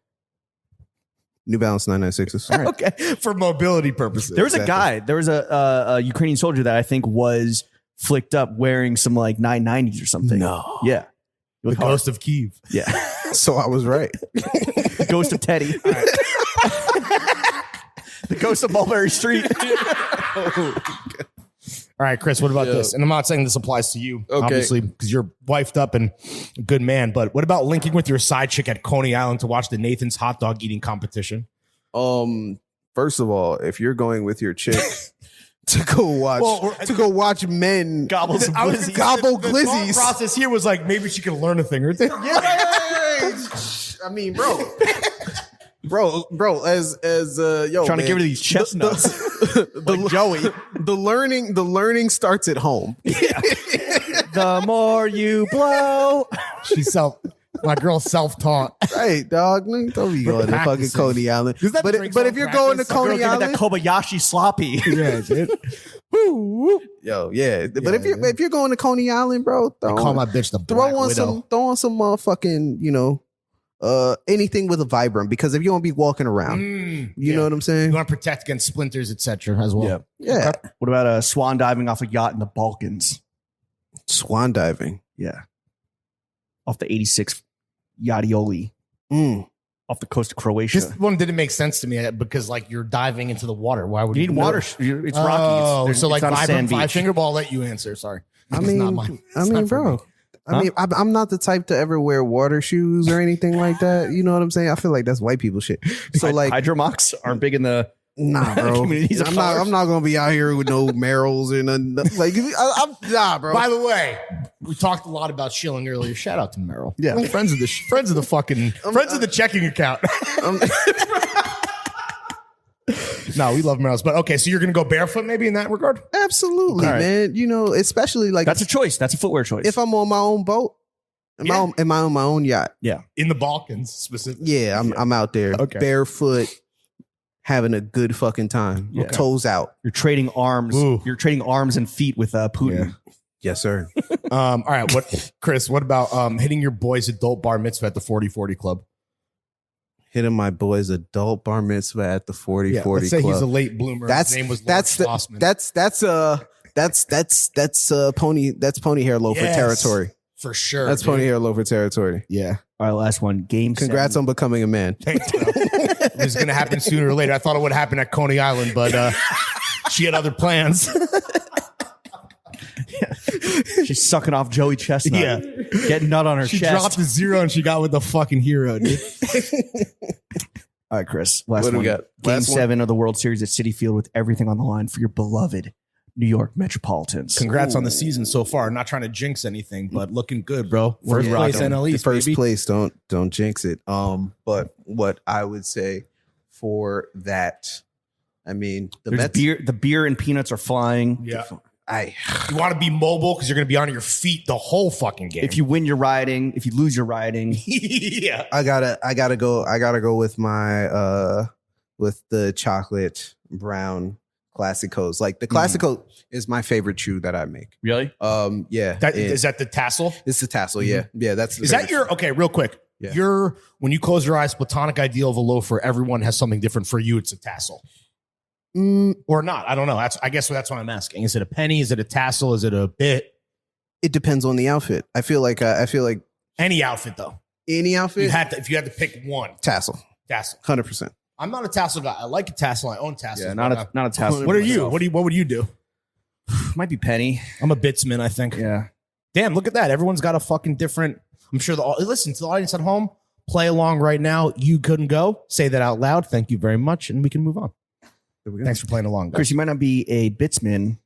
New Balance 996s. All right. Okay. For mobility purposes. There was a guy, there was a Ukrainian soldier that I think was flicked up wearing some like 990s or something. No. Yeah. The ghost of Kyiv. Yeah. So I was right. The ghost of Teddy. The ghost of Mulberry Street. All right, Chris, what about this? And I'm not saying this applies to you, obviously, because you're wifed up and a good man. But what about linking with your side chick at Coney Island to watch the Nathan's hot dog eating competition? First of all, if you're going with your chick to go watch men gobble some glizzies. Gobble the glizzies. thought process here was like maybe she could learn a thing or two. I mean, bro, as yo, Trying man, to give her these chestnuts. the Joey. The learning starts at home. The more you blow. My girl self-taught. Right, dog. Don't be going to fucking Practicing. Coney Island. Does that But drink if you're going to practice? Girl, Coney give me Island, that Kobayashi sloppy. Yeah, dude. yo, yeah. But if you're going to Coney Island, bro, I call my bitch the throw Black on Widow. some motherfucking, anything with a Vibram, because if you want to be walking around, you know what I'm You saying? want to protect against splinters, etc. as well. Yeah. What about swan diving off a yacht in the Balkans? Swan diving. Yeah. Off the 86 Yachtioli. Off the coast of Croatia. This one didn't make sense to me because like you're diving into the water. Why would You need water. It's rocky. Oh, It's so like not a sand five beach. finger ball. I'll let you answer. Sorry. I It's mean, not mine. It's not for bro. me. I mean, I'm not the type to ever wear water shoes or anything like that. You know what I'm saying? I feel like that's white people shit. So like, Hydromox aren't big in the nah, bro. communities of I'm colors. not gonna be out here with no Merrills or nothing. Like, nah, bro. By the way, we talked a lot about shilling earlier. Shout out to Merrill. Yeah. friends of the checking account. No, we love Merrills, but okay. So you're gonna go barefoot, maybe in that regard. Absolutely, All right. man. Especially like That's a choice. That's a footwear choice. if I'm on my own boat, am I on my own yacht? In the Balkans, specifically. Yeah, I'm out there barefoot, having a good fucking time. Yeah. Toes out. You're trading arms. Ooh. You're trading arms and feet with Putin. Yes, sir. All right. Chris? What about hitting your boys' adult bar mitzvah at the 40/40 club? Hitting my boy's adult bar mitzvah at the 40/40 Let's say club. he's a late bloomer. That's His name was that's Lawrence the, Schlossman. that's pony hair loafer Yes. territory. For sure. That's dude. pony hair loafer territory. Yeah. All right, last one. Game. Congrats 7. on becoming a man. Thanks, bro. It's going to happen sooner or later. I thought it would happen at Coney Island, but she had other plans. She's sucking off Joey Chestnut. Yeah. Getting nut on her She chest. dropped the 0 and she got with the fucking hero, dude. All right, Chris. Last What do one. we got? Game Last one? 7 of the World Series at Citi Field with everything on the line for your beloved New York Metropolitans. Congrats on the season so far. Not trying to jinx anything, but looking good, bro. First Yeah. place Rocking. NL East, First baby. place, don't jinx it. But what I would say for that, I mean, the There's Mets. the beer and peanuts are flying. Yeah. I You want to be mobile because you're going to be on your feet the whole fucking game. If you win, you're riding. If you lose, you're riding. yeah. I gotta go with my with the chocolate brown classicos. Like the classico is my favorite chew that I make. Really? Yeah. Is that the tassel? It's the tassel. Yeah. Yeah. That's the Is that favorite your okay? Real quick, Yeah. when you close your eyes, platonic ideal of a loafer. Everyone has something different. For you, it's a tassel or not. I don't know. I guess that's what I'm asking. Is it a penny? Is it a tassel? Is it a bit? It depends on the outfit. I feel like Any outfit though. any outfit If you had to pick one, tassel, tassel. 100%. I'm not a tassel guy. I like a tassel. I own tassels. Yeah, but, not a tassel. What are you? myself. What would you do? Might be penny. I'm a bitsman, I think. Yeah. Damn, look at that. Everyone's got a fucking different. I'm sure listen to the audience at home. Play along right now. You couldn't go. Say that out loud. Thank you very much, and we can move on. Thanks for playing along, guys. Chris, you might not be a bitsman.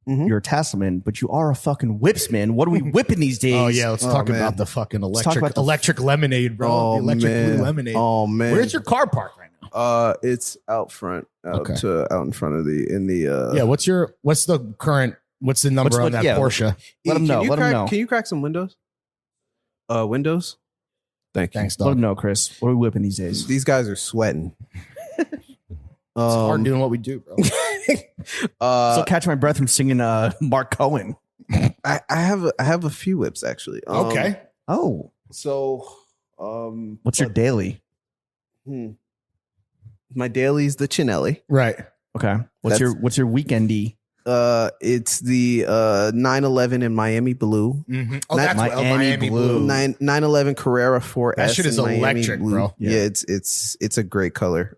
You're a tasselman, but you are a fucking whipsman. What are we whipping these days? Oh yeah, let's talk man. about the fucking talk about electric lemonade, bro. Oh, the electric man. blue lemonade. Oh man. Where's your car parked right now? It's out front, out Okay. in front of the Yeah, what's the number on that Porsche? Let them know. Let them know. Can you crack some windows? Windows? Thank you. Thanks, Let dog. them know, Chris. What are we whipping these days? These guys are sweating. It's hard doing what we do, bro. Still catch my breath from singing Mark Cohen. I have a few whips actually. Okay. Oh, So what's your daily? my daily's the Chinelli. Right. Okay. What's your weekendy? It's the 911 in Miami blue. Mm-hmm. Oh, Not that's what, Miami Miami blue. blue. 911 Carrera 4S. That shit is in Miami electric, blue. bro. Yeah, it's a great color.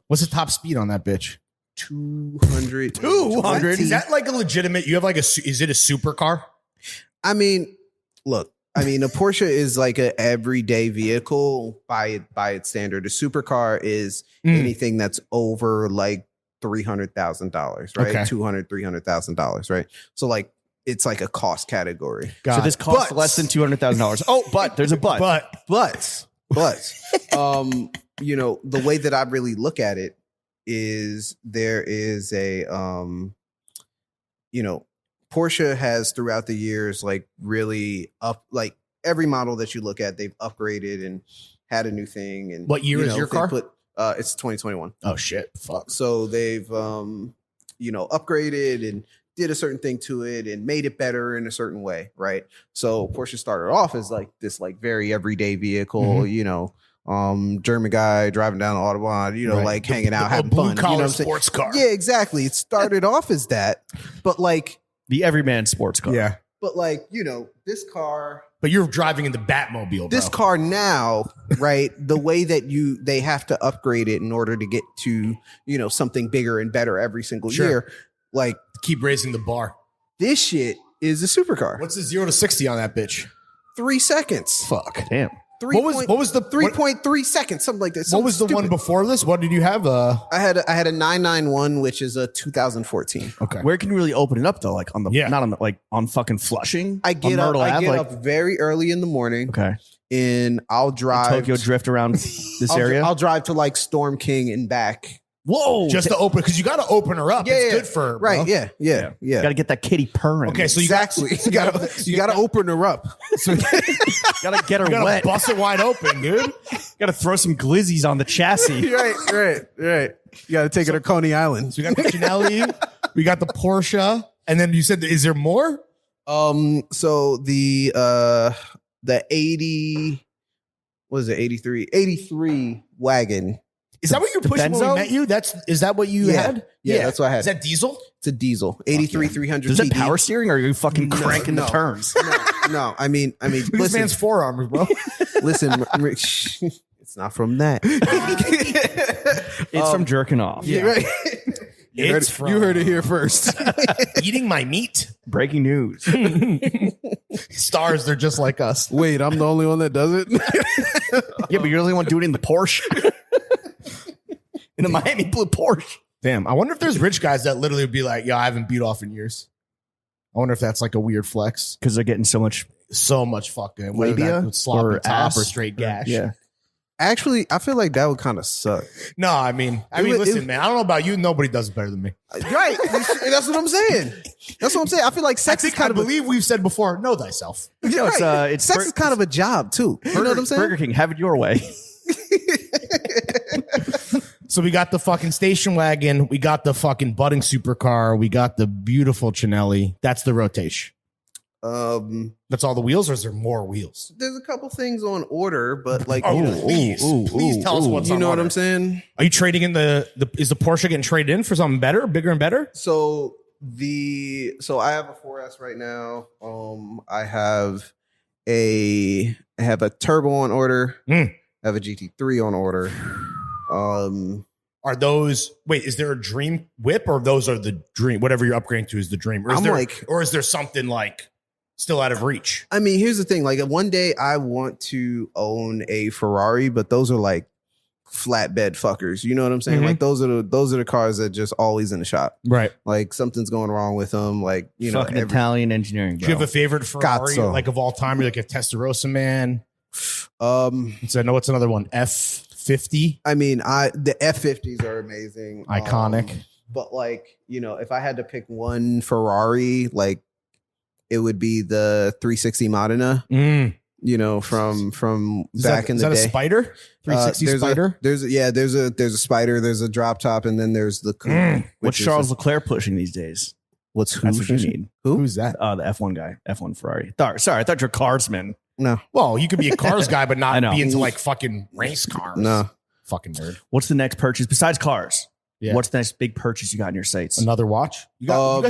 What's the top speed on that bitch? 200. 200. Is that like a legitimate? You have like is it a supercar? I mean, look. I mean, a Porsche is like an everyday vehicle by its standard. A supercar is anything that's over like $300,000, right? Okay. $200,000-$300,000, right? So like it's like a cost category. So this costs less than $200,000. Oh, but there's a but. But But the way that I really look at it is there is a Porsche has throughout the years like really up, like every model that you look at, they've upgraded and had a new thing. And what year is your car? It's 2021. Oh shit! Fuck. So they've upgraded and did a certain thing to it and made it better in a certain way, right? So Porsche started off as like this like very everyday vehicle, German guy driving down the Autobahn, like hanging out, having fun. Blue-collar sports car. Yeah, exactly. It started off as that, but like the everyman sports car. Yeah. But like, this car. But you're driving in the Batmobile, bro. This car now, right? The way that they have to upgrade it in order to get to, something bigger and better every single year. Like, keep raising the bar. This shit is a supercar. What's the 0 to 60 on that bitch? 3 seconds. Fuck. Damn. What was the 3.3 seconds? Something like that. What was the one before this? What did you have? I had a 991, which is a 2014. Okay. Where can you really open it up though? Like on the not on the, like on fucking Flushing. I get up very early in the morning. Okay. And I'll drive Tokyo drift around this area. I'll drive to like Storm King and back. Whoa! Just to open, because you got to open her up. It's good for her, bro. Right. Yeah. Got to get that kitty purring. Okay, so you got to open her up. So got to get her wet. Bust it wide open, dude. Got to throw some glizzies on the chassis. Right. You got to take her to Coney Island. So we got the Chanelli, we got the Porsche, and then you said, is there more? So the 80, what is it? 83 wagon. Is that what you're pushing when we met you? Is that what you had? Yeah, that's what I had. Is that diesel? It's a diesel. 83 300. Is that power steering or are you fucking cranking the turns? No. I mean, this man's forearms, bro. Listen, it's not from that. It's from jerking off. Yeah, right. You heard it here first. Eating my meat. Breaking news. Stars, they're just like us. Wait, I'm the only one that does it? Yeah, but you're the only one doing it in the Porsche. In the Miami blue Porsche. Damn, I wonder if there's rich guys that literally would be like, "Yo, I haven't beat off in years." I wonder if that's like a weird flex because they're getting so much fucking labia sloppy or top ass or straight gash. Yeah. Actually, I feel like that would kind of suck. No, I mean, listen, man. I don't know about you. Nobody does it better than me. Right. That's what I'm saying. I feel like sex is kind of. I believe we've said before. Know thyself. It's sex is kind of a job too. You know what I'm saying? Burger King, have it your way. So we got the fucking station wagon. We got the fucking budding supercar. We got the beautiful Chanelli. That's the rotation. That's all the wheels, or is there more wheels? There's a couple things on order, but like, please tell us what's on order. You know what I'm saying? Are you trading in is the Porsche getting traded in for something better, bigger and better? So I have a 4S right now. I have a turbo on order. I have a GT3 on order. Are those is there a dream whip, or those are the dream, whatever you're upgrading to is the dream, or is there something like still out of reach? I mean, here's the thing, like one day I want to own a Ferrari, but those are like flatbed fuckers, you know what I'm saying? Like those are the cars that just always in the shop, right? Like something's going wrong with them, like fucking Italian engineering, bro. Do you have a favorite Ferrari like of all time? You're like a Testarossa man. So I know what's another one, F50. I mean, the F50s are amazing, iconic. But like, if I had to pick one Ferrari, like it would be the 360 Modena. From back in the day. Is that a Spider? 360 Spider? There's a Spider. There's a drop top, and then there's the coupe. What's Charles Leclerc pushing these days? That's what you need. Who's that? The F1 guy, F1 Ferrari. Sorry, I thought you're a carsman. No. Well, you could be a cars guy, but not be into like fucking race cars. No. Fucking nerd. What's the next purchase besides cars? Yeah. What's the next big purchase you got in your sights? Another watch? You have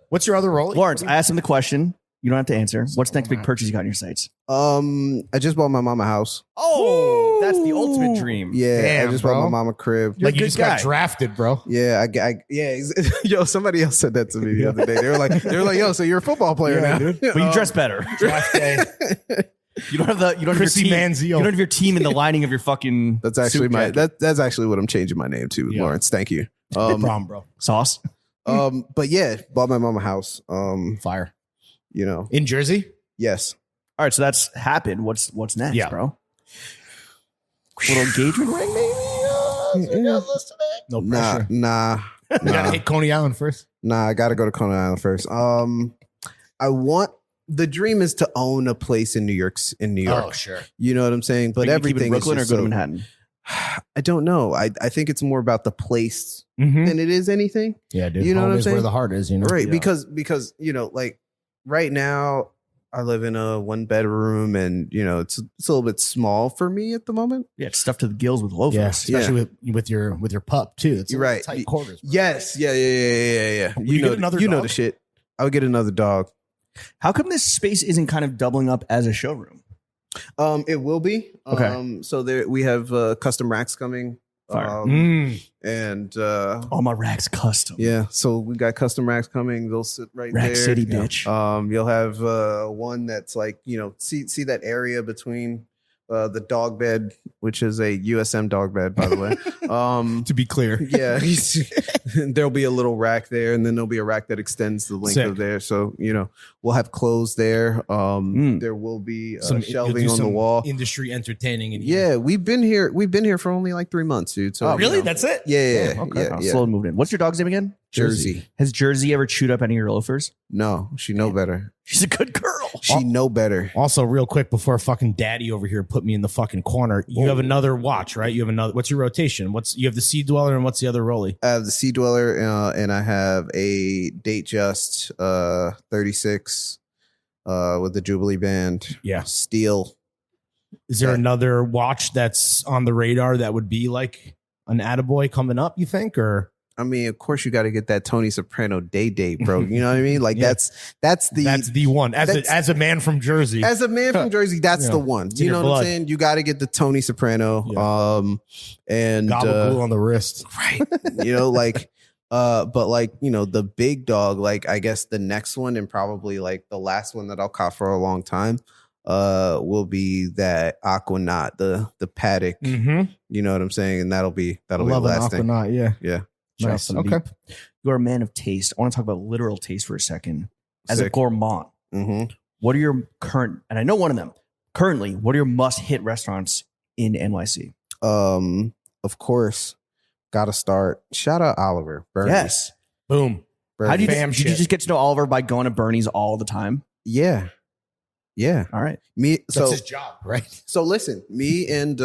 what's your other Rolex? Lawrence, I asked him the question. You don't have to answer. What's the next big purchase you got in your sights? I just bought my mama a house. Oh, that's the ultimate dream. Yeah, damn, I just bought my mama a crib. Like you just got drafted, bro. Yeah, yo, somebody else said that to me the other day. They were like, yo, so you're a football player now, dude. But you dress better. Draft day. You don't have Chrissy your team. Manziel. You don't have your team in the lining of your fucking. That's actually that's actually what I'm changing my name to, Lawrence. Thank you. No problem, bro. Sauce. But yeah, bought my mama a house. Fire. In Jersey. Yes. All right, so that's happened. What's next, bro? Little engagement ring, maybe. No pressure. Nah. You gotta hit Coney Island first. Nah, I gotta go to Coney Island first. The dream is to own a place in New York. Oh, sure. You know what I'm saying? But Like, everything keep it in Brooklyn is or just go to so- Manhattan. I don't know. I think it's more about the place Mm-hmm. than it is anything. Yeah, dude. You know Home what I'm is where saying? the heart is, you know? Right. Yeah. Because, like right now I live in a 1-bedroom and, it's a little bit small for me at the moment. Yeah, it's stuffed to the gills with loafers. Yeah, especially with your pup too. It's You're right. tight quarters. Bro. Yes. Yeah. Would you get another you know dog? the shit. I would get another dog. How come this space isn't kind of doubling up as a showroom? It will be. Okay. So we have custom racks coming. Fire. And All my racks custom. yeah, so we got custom racks coming. They'll sit right Rack there. City, Yeah. bitch. You'll have one that's like, see that area between the dog bed, which is a USM dog bed, by the way. To be clear. Yeah, there'll be a little rack there, and then there'll be a rack that extends the length Sick. of there. So we'll have clothes there. There will be shelving on the wall. Industry entertaining. And Yeah, we've been here. We've been here for only like 3 months, dude. So Really? That's it? yeah, Okay. yeah. Slowly moved in. What's your dog's name again? Jersey. Has Jersey ever chewed up any of your loafers? No, she know better. She's a good girl. She know better. Also, real quick, before fucking daddy over here put me in the fucking corner, you have another watch, right? You have another. What's your rotation? You have the Sea Dweller, and what's the other rollie? I have the Sea Dweller, and I have a Date Just 36 with the Jubilee band. Yeah. Steel. Is there Yeah. another watch that's on the radar that would be like an attaboy coming up, you think? Or I mean, of course, you got to get that Tony Soprano Day, bro. You know what I mean? Like Yeah. that's the one. As a man from Jersey. as a man from Jersey, that's Yeah. the one. It's in You your know what I'm blood. saying? You got to get the Tony Soprano. And Gobble glue on the wrist. right, but like the big dog. Like I guess the next one and probably like the last one that I'll cop for a long time. Will be that Aquanaut, the paddock. Mm-hmm. You know what I'm saying? And that'll be I the love an last thing. Aquanaut, yeah. Yeah. Nice. Philippe. Okay. You're a man of taste. I want to talk about literal taste for a second. As a Sick. gourmand, Mm-hmm. what are your current, and I know one of them, currently, what are your must-hit restaurants in NYC? Of course, gotta start. Shout out Oliver. Bernie's. Yes. Boom. How do you, Fam did you shit. just get to know Oliver by going to Bernie's all the time? Yeah. All right. That's his job, right? So listen, me and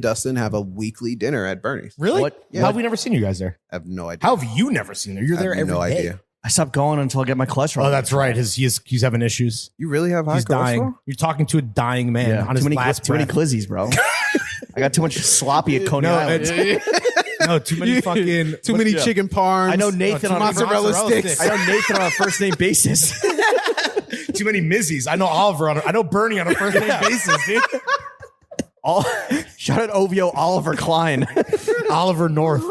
Dustin have a weekly dinner at Bernie's. Really? What- How have we never seen you guys there? I have no idea. How have you never seen there? You're there I have every no day. idea. I stopped going until I get my cholesterol. Oh, that's right. He's having issues. You really have high He's dying. cholesterol? You're talking to a dying man Yeah. on his last too many breath. glizzies, bro. I got too much sloppy at Coney No, Island. No, too many fucking Too many chicken parms. I know Nathan too on many mozzarella sticks. I know Nathan on a first name basis. Too many Mizzies. I know Oliver I know Bernie on a first name basis, dude. Shout out OVO Oliver Klein, Oliver North,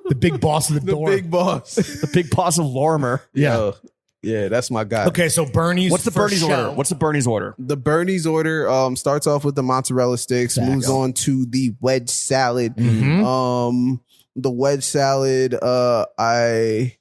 the big boss of the, the door. big boss. the big boss of Lorimer. Yeah. Yo, yeah, that's my guy. Okay, so Bernie's. What's the first Bernie's show. order? What's the Bernie's order? The Bernie's order starts off with the mozzarella sticks, Facts. moves on to the wedge salad. Mhm. The wedge salad, I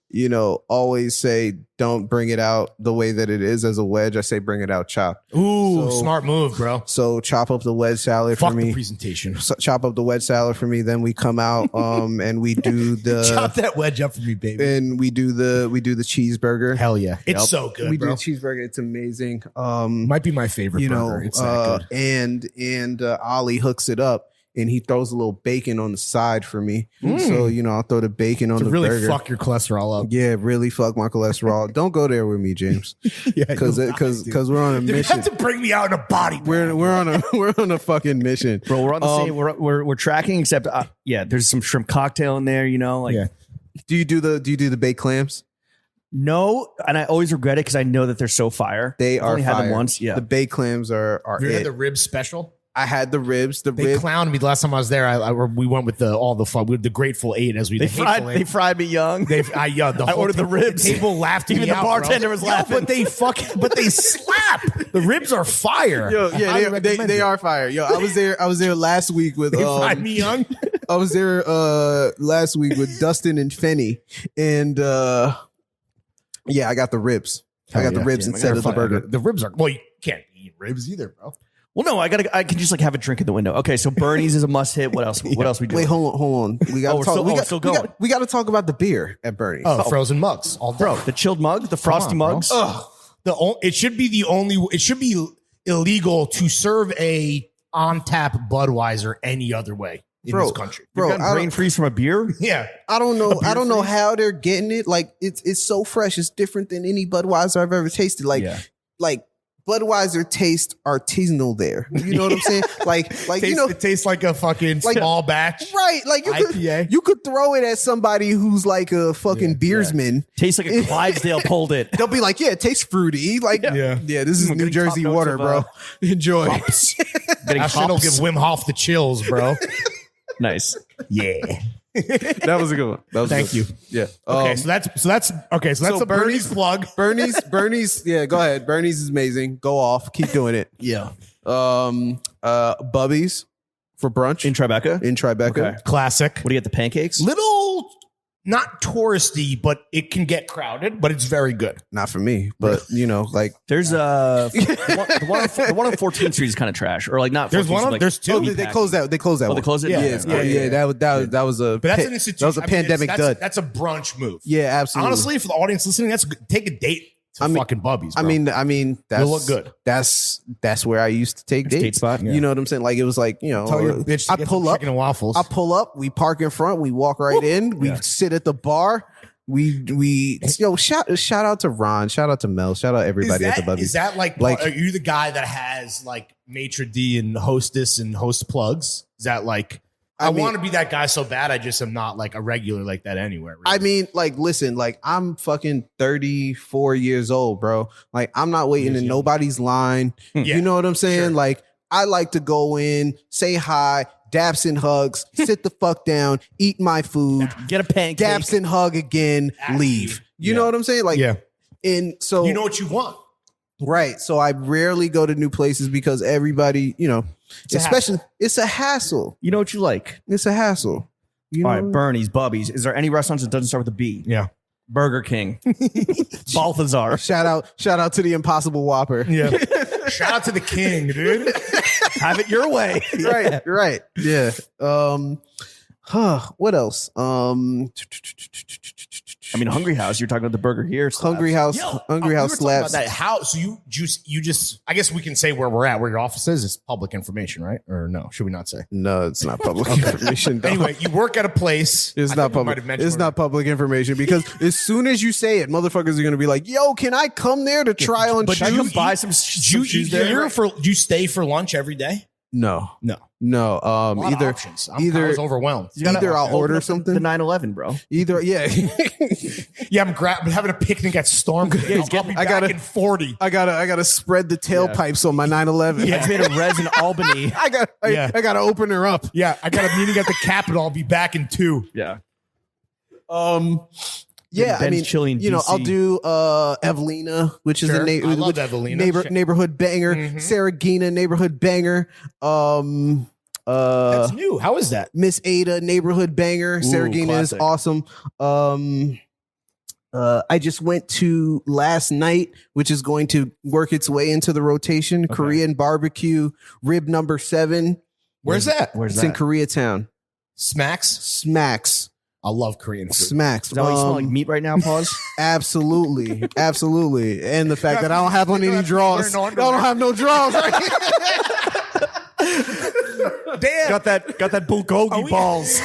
always say don't bring it out the way that it is as a wedge. I say bring it out chopped. Ooh, So- smart move, bro. So chop up the wedge salad Fuck for the me. presentation. Chop up the wedge salad for me. Then we come out and we do Chop the that wedge up for me, baby. and we do the cheeseburger. Hell yeah. It's Yep. so good, we bro. do the cheeseburger. It's amazing. Might be my favorite burger. It's that good. and Ollie hooks it up and he throws a little bacon on the side for me. Mm. So I'll throw the bacon on To the really burger. fuck your cholesterol up. Yeah, really fuck my cholesterol. Don't go there with me, James, Yeah, because we're on a you mission. have to bring me out in a body. We're on a fucking mission, Bro, we're on the same. We're tracking, except there's some shrimp cocktail in there. Yeah. Do you do the baked clams? No, and I always regret it because I know that they're so fire. They I've are only had them fire. once. Yeah, The baked clams are You had it. the ribs special. I had the ribs. The They rib. clowned me the last time I was there. We went with all the fun. With the Grateful Eight as we they the Hateful fried. They Eight. fried me young. I whole ordered the ribs. table laughed Even me the out, bartender bro. was laughing. But they slap. The ribs are fire. Yo, I yeah, highly they recommend it. are fire. Yo, I was there last week with They fried me young. I was there last week with Dustin and Fenny, and yeah, I got the ribs. I got the ribs Yeah, instead of the burger. The ribs are well. You can't eat ribs either, bro. Well, no, I can just like have a drink in the window. Okay, so Bernie's is a must hit. What else? What else we do? Wait, hold on. We got to talk. still going. We got to talk about the beer at Bernie's. Oh, frozen mugs. All day. Bro, the chilled mug, the frosty mugs. It should be it should be illegal to serve a on tap Budweiser any other way in this country. Bro, grain freeze from a beer? Yeah. I don't know how they're getting it. Like it's so fresh. It's different than any Budweiser I've ever tasted. Like Budweiser tastes artisanal there. You know what I'm saying? It tastes like a fucking small batch. Right. Like you could throw it at somebody who's like a fucking beersman. Tastes like a Clydesdale pulled it. They'll be like, yeah, it tastes fruity. Like, yeah, this is New Jersey water, bro. Enjoy. That shit'll give Wim Hof the chills, bro. Nice. Yeah. That was a good one. Thank you. Yeah. Okay, so that's a Bernie's plug. Bernie's. Yeah, go ahead. Bernie's is amazing. Go off. Keep doing it. Yeah. Bubbies for brunch In Tribeca? Okay. Classic. What do you get, the pancakes? Little not touristy, but it can get crowded, but it's very good. Not for me, but like there's the one on 14th Street is kind of trash, or like not. There's 14th one. Street, like, There's two. They closed that. They closed that. Oh, one. they closed it. Yeah. That was a. But that's an institution. That was a pandemic dud. That's a brunch move. Yeah, absolutely. Honestly, for the audience listening, take a date to fucking Bubbies. Bro. I mean, that's, you'll look good. That's where I used to take dates. Date spot. You know what I'm saying? Like it was like Tell your bitch to I get pull some up. chicken and waffles. I pull up. We park in front. We walk right in. We sit at the bar. We shout out to Ron, shout out to Mel, shout out everybody at the Bubbies. Is that like are you the guy that has like maitre d' and hostess and host plugs? Is that like I want to be that guy so bad, I just am not like a regular like that anywhere. Really. I mean, like, listen, like I'm fucking 34 years old, bro. Like I'm not waiting in nobody's line. You know what I'm saying? Sure. Like I like to go in, say hi, daps and hugs, sit the fuck down, eat my food, get a pancake, daps and hug again, leave. You know what I'm saying? Like, and so you know what you want. Right. So I rarely go to new places because everybody, it's a hassle. You know what you like? It's a hassle. All right, Bernie's, Bubbies. Is there any restaurants that doesn't start with a B? Yeah. Burger King. Balthazar. Shout out to the Impossible Whopper. Yeah. Shout out to the king, dude. Have it your way. Right. Yeah. What else? I mean, Hungry House. You're talking about the burger here. Hungry House. Hungry House slaps. That. How? So you just. I guess we can say where we're at, where your office is. It's public information, right? Or no? Should we not say? No, it's not public information. Anyway, you work at a place. It's not public. It's not public information because as soon as you say it, motherfuckers are going to be like, "Yo, can I come there to try on shoes? I come buy some shoes there?" Do you stay for lunch every day? No. Either options. I was overwhelmed. Either I'll order something. The 9/11, bro. Either, yeah. I'm having a picnic at Storm. I'll be back in 40. I gotta spread the tailpipes on my 9/11. Yeah, it's made of resin Albany. I gotta open her up. Yeah, I got a meeting at the Capitol. I'll be back in 2. Yeah. Yeah, I mean, I'll do Evelina, which is neighborhood banger. Saragina, neighborhood banger. That's new. How is that? Miss Ada, neighborhood banger. Saragina is awesome. I just went to last night, which is going to work its way into the rotation. Okay. Korean barbecue, rib number 7. Where's that? It's in Koreatown. Smacks. I love Korean food. Smacks. Is that why you smell like meat right now, Pause? Absolutely. And the fact that I don't have on any drawers. I don't have no drawers. Right? Damn. Got that bulgogi balls.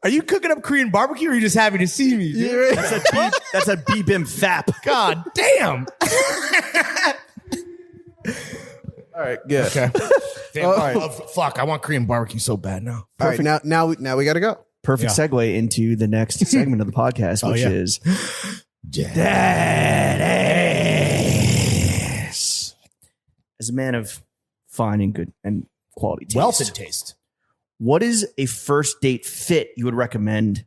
Are you cooking up Korean barbecue or are you just happy to see me? Dude? That's a B-Bim fap. God damn. All right, yeah. Okay. Damn, fuck, I want Korean barbecue so bad now. Perfect. All right, now we got to go. Perfect segue into the next segment of the podcast, which is Deadass. As a man of fine and good and quality taste. Wealth and taste. What is a first date fit you would recommend?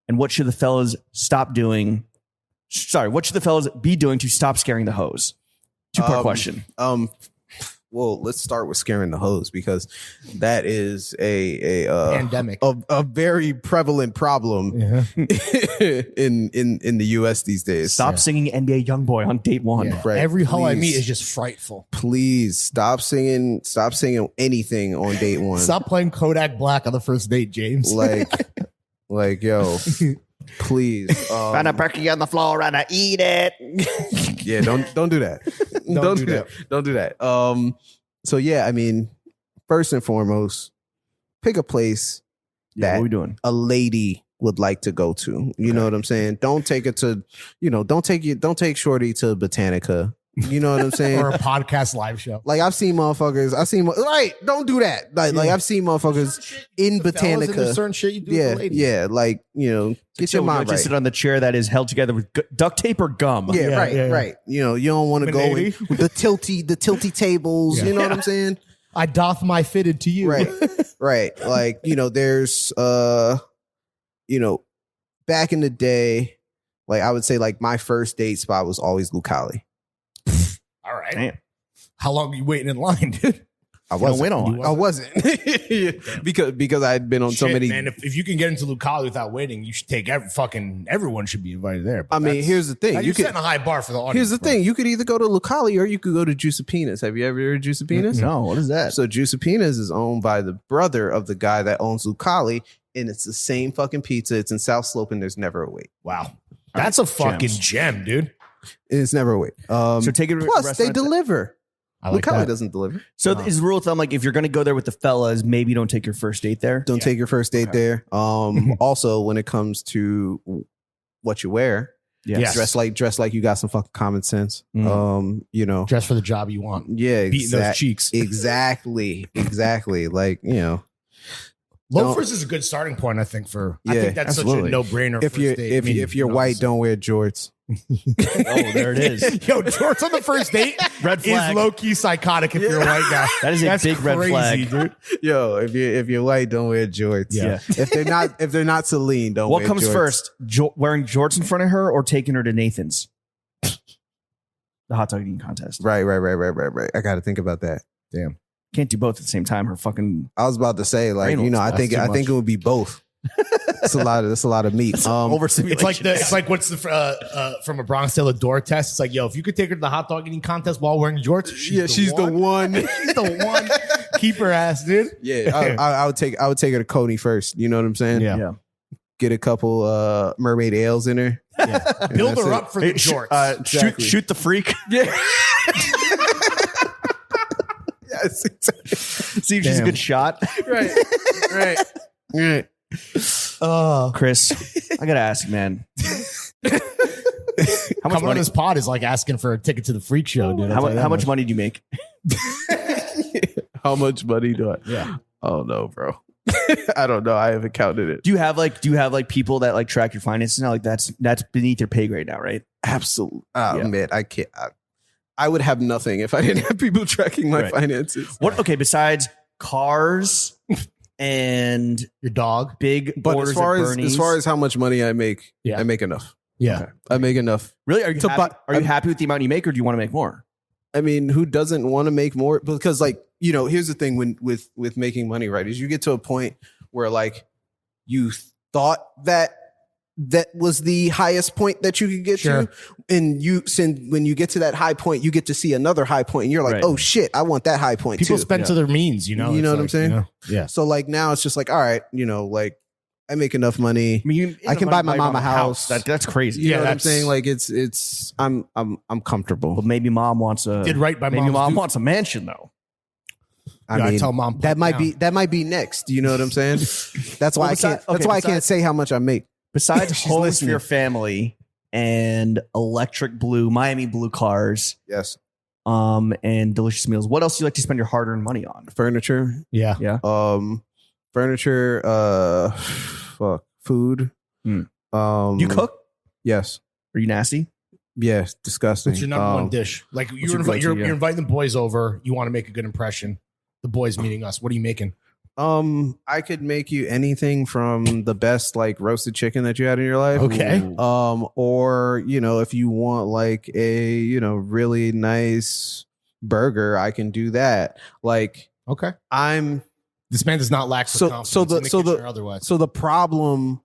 And what should the fellas stop doing? Sorry, what should the fellas be doing to stop scaring the hoes? 2-part question. well, let's start with scaring the hoes, because that is a Pandemic. a very prevalent problem Yeah. in the US these days. Stop singing NBA Youngboy on date one. Yeah. Right, Every hoe I please. meet is just frightful. Please stop singing anything on date one. Stop playing Kodak Black on the first date, James. like yo, please. Gonna perky on the floor and I eat it. Yeah, don't do that. don't do that. Don't do that. So yeah, I mean, first and foremost, pick a place Yeah, that what are we doing? a lady would like to go to. You know what I'm saying? Don't take it to, don't take Shorty to Botanica. You know what I'm saying? Or a podcast live show. Like I've seen motherfuckers. Right? Don't do that. Like I've seen motherfuckers in Botanica. Certain shit you do. Yeah, with the ladies. yeah. Like get your mind Just right. sit on the chair that is held together with duct tape or gum. Yeah, Yeah, right, yeah, yeah. right. You don't want to go in 180. with the tilty tables. Yeah. You know what I'm saying? I doth my fitted to you. Right, right. Like there's back in the day, like I would say, like my first date spot was always Lucali. All right. Damn. How long are you waiting in line, dude? I don't wait wasn't. on I wasn't because I had been on so Shit, many. man, if you can get into Lucali without waiting, you should take everyone should be invited there. But I mean, here's the thing. you're setting a high bar for the audience. Here's the bro. thing. You could either go to Lucali or you could go to Juiceapinas. Have you ever heard of Juiceapinas? No, what is that? So Juiceapinas is owned by the brother of the guy that owns Lucali, and it's the same fucking pizza. It's in South Slope, and there's never a wait. Wow. That's a fucking Gems. gem, dude. It's never a wait. So take it to a Plus, they restaurant- deliver. I like Lucali that. doesn't deliver. So is the rule of thumb, like if you're going to go there with the fellas, maybe don't take your first date there? Don't take your first date there. Also, when it comes to what you wear, Yes. dress like you got some fucking common sense. Mm. Dress for the job you want. Yeah, Beating those cheeks. exactly. Like Loafers is a good starting point, I think. I Yeah, think that's absolutely. such a no-brainer. if you're if you're white, don't wear jorts. Oh, there it is. Yo, jorts on the first date Red flag. is low-key psychotic if you're a white guy. That is a That's big red crazy, flag. dude. Yo, if you're white, don't wear jorts. Yeah. if they're not Celine, don't. What wear comes jorts. first? Wearing jorts in front of her or taking her to Nathan's? The hot dog eating contest. Right. I got to think about that. Damn. Can't do both at the same time. Her fucking I was about to say, like, Brain I think that's too it would be both. That's a lot of meat. overstimulation. It's like what's the from a Bronx Tale of Door test? It's like, yo, if you could take her to the hot dog eating contest while wearing jorts, she's the one. She's the one. Keep her ass, dude. Yeah, I would take her to Coney first. You know what I'm saying? Yeah. Get a couple mermaid ales in her. Build That's her it. up for the jorts. Exactly. shoot the freak. Yeah. Yes. Exactly. See if she's a Damn. good shot. Right. Chris, I gotta ask, man. How much Coming on money? this pod is like asking for a ticket to the freak show, dude. How much money do you make? How much money do I? Yeah. Oh no, bro. I don't know. I haven't counted it. Do you have like people that like track your finances now? Like that's beneath your pay grade now, right? Absolutely. Oh Yeah. man, I can't. I would have nothing if I didn't have people tracking my Right. finances. What? Okay, besides cars and Your dog. big But orders as far at as Bernie's, as far as how much money I make, Yeah. I make enough. Yeah. Okay. I make enough. really, are you to happy, buy- are you happy with the amount you make, or do you want to make more? I mean, who doesn't want to make more? Because like, here's the thing with making money, right? Is you get to a point where like you thought that was the highest point that you could get Sure. to. And when you get to that high point, you get to see another high point and you're like, Right. oh shit, I want that high point People too. spend to their means, you know? You know It's what I'm like, saying? Yeah. So like now it's just like, all right, like I make enough money. I mean, I can buy my mom a house. That's crazy. You Yeah, know what I'm that's- saying? Like it's I'm comfortable. But maybe mom wants a Did right by maybe moms mom do- wants a mansion though. I tell mom that put might down. that might be next. You know what I'm saying? That's why Well, I can't. okay, That's why I can't besides- say how much I make. Besides She's homes for listening. your family and electric blue, Miami blue cars, Yes, and delicious meals, what else do you like to spend your hard-earned money on? furniture. Yeah. Furniture. Food. Hmm. You You cook? Yes. Are you nasty? Yes. Disgusting. What's your number one dish? Like your go-to, you're yeah? inviting the boys over. You want to make a good impression. The boys meeting us. What are you making? I could make you anything from the best like roasted chicken that you had in your life. Okay. Or if you want like a really nice burger, I can do that. Like, Okay. This man does not lack for confidence in the kitchen or otherwise. So the problem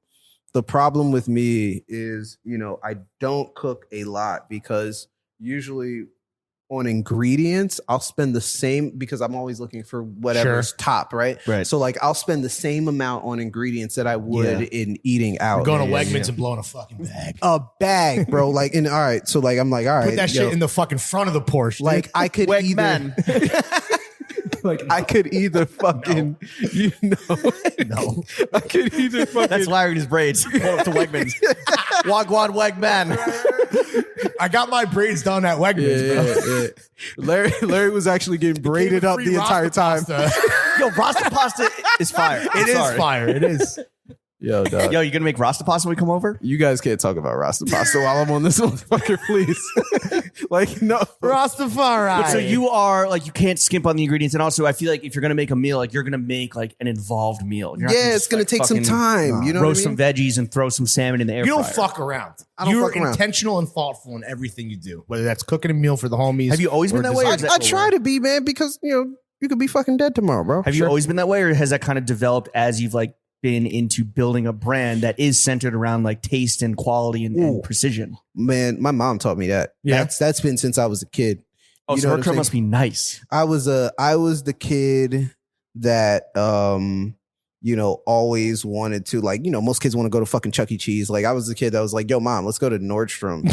with me is, I don't cook a lot because usually on ingredients, I'll spend the same because I'm always looking for whatever's top, right? Right. So like I'll spend the same amount on ingredients that I would in eating out. You're going to Wegmans and blowing a fucking bag. A bag, bro. Like, and all right. So like, I'm like, all right. Put that shit in the fucking front of the Porsche. Like I could either, like I could either fucking, No. I could either fucking. That's Larry in his braids. Pull up to Wegmans. Wagwan Wegman. I got my braids done at Wegmans, bro. Larry was actually getting braided up the entire time. Yo, Rasta pasta is fire. It is fire. It is. Yo, dog. Yo, you gonna make Rasta pasta when we come over? You guys can't talk about Rasta pasta while I'm on this motherfucker, please. Like, no. Rastafari. But so you are like, you can't skimp on the ingredients. And also I feel like if you're going to make a meal, like you're going to make like an involved meal. You're not Yeah, just, it's going to like, take some fucking time. You know what I roast mean? some veggies and throw some salmon in the air You don't fryer. fuck around. I don't You're fuck around. intentional and thoughtful in everything you do, whether that's cooking a meal for the homies. Have you always been or that way, or design- is that- I try to be, man, because, you could be fucking dead tomorrow, bro. Have you always been that way, or has that kind of developed as you've like been into building a brand that is centered around like taste and quality and precision? Man, my mom taught me that. Yeah. That's been since I was a kid. Oh, You so know her what I'm crib saying? must be nice. I was the kid that always wanted to, like, most kids want to go to fucking Chuck E. Cheese. Like, I was the kid that was like, yo, mom, let's go to Nordstrom.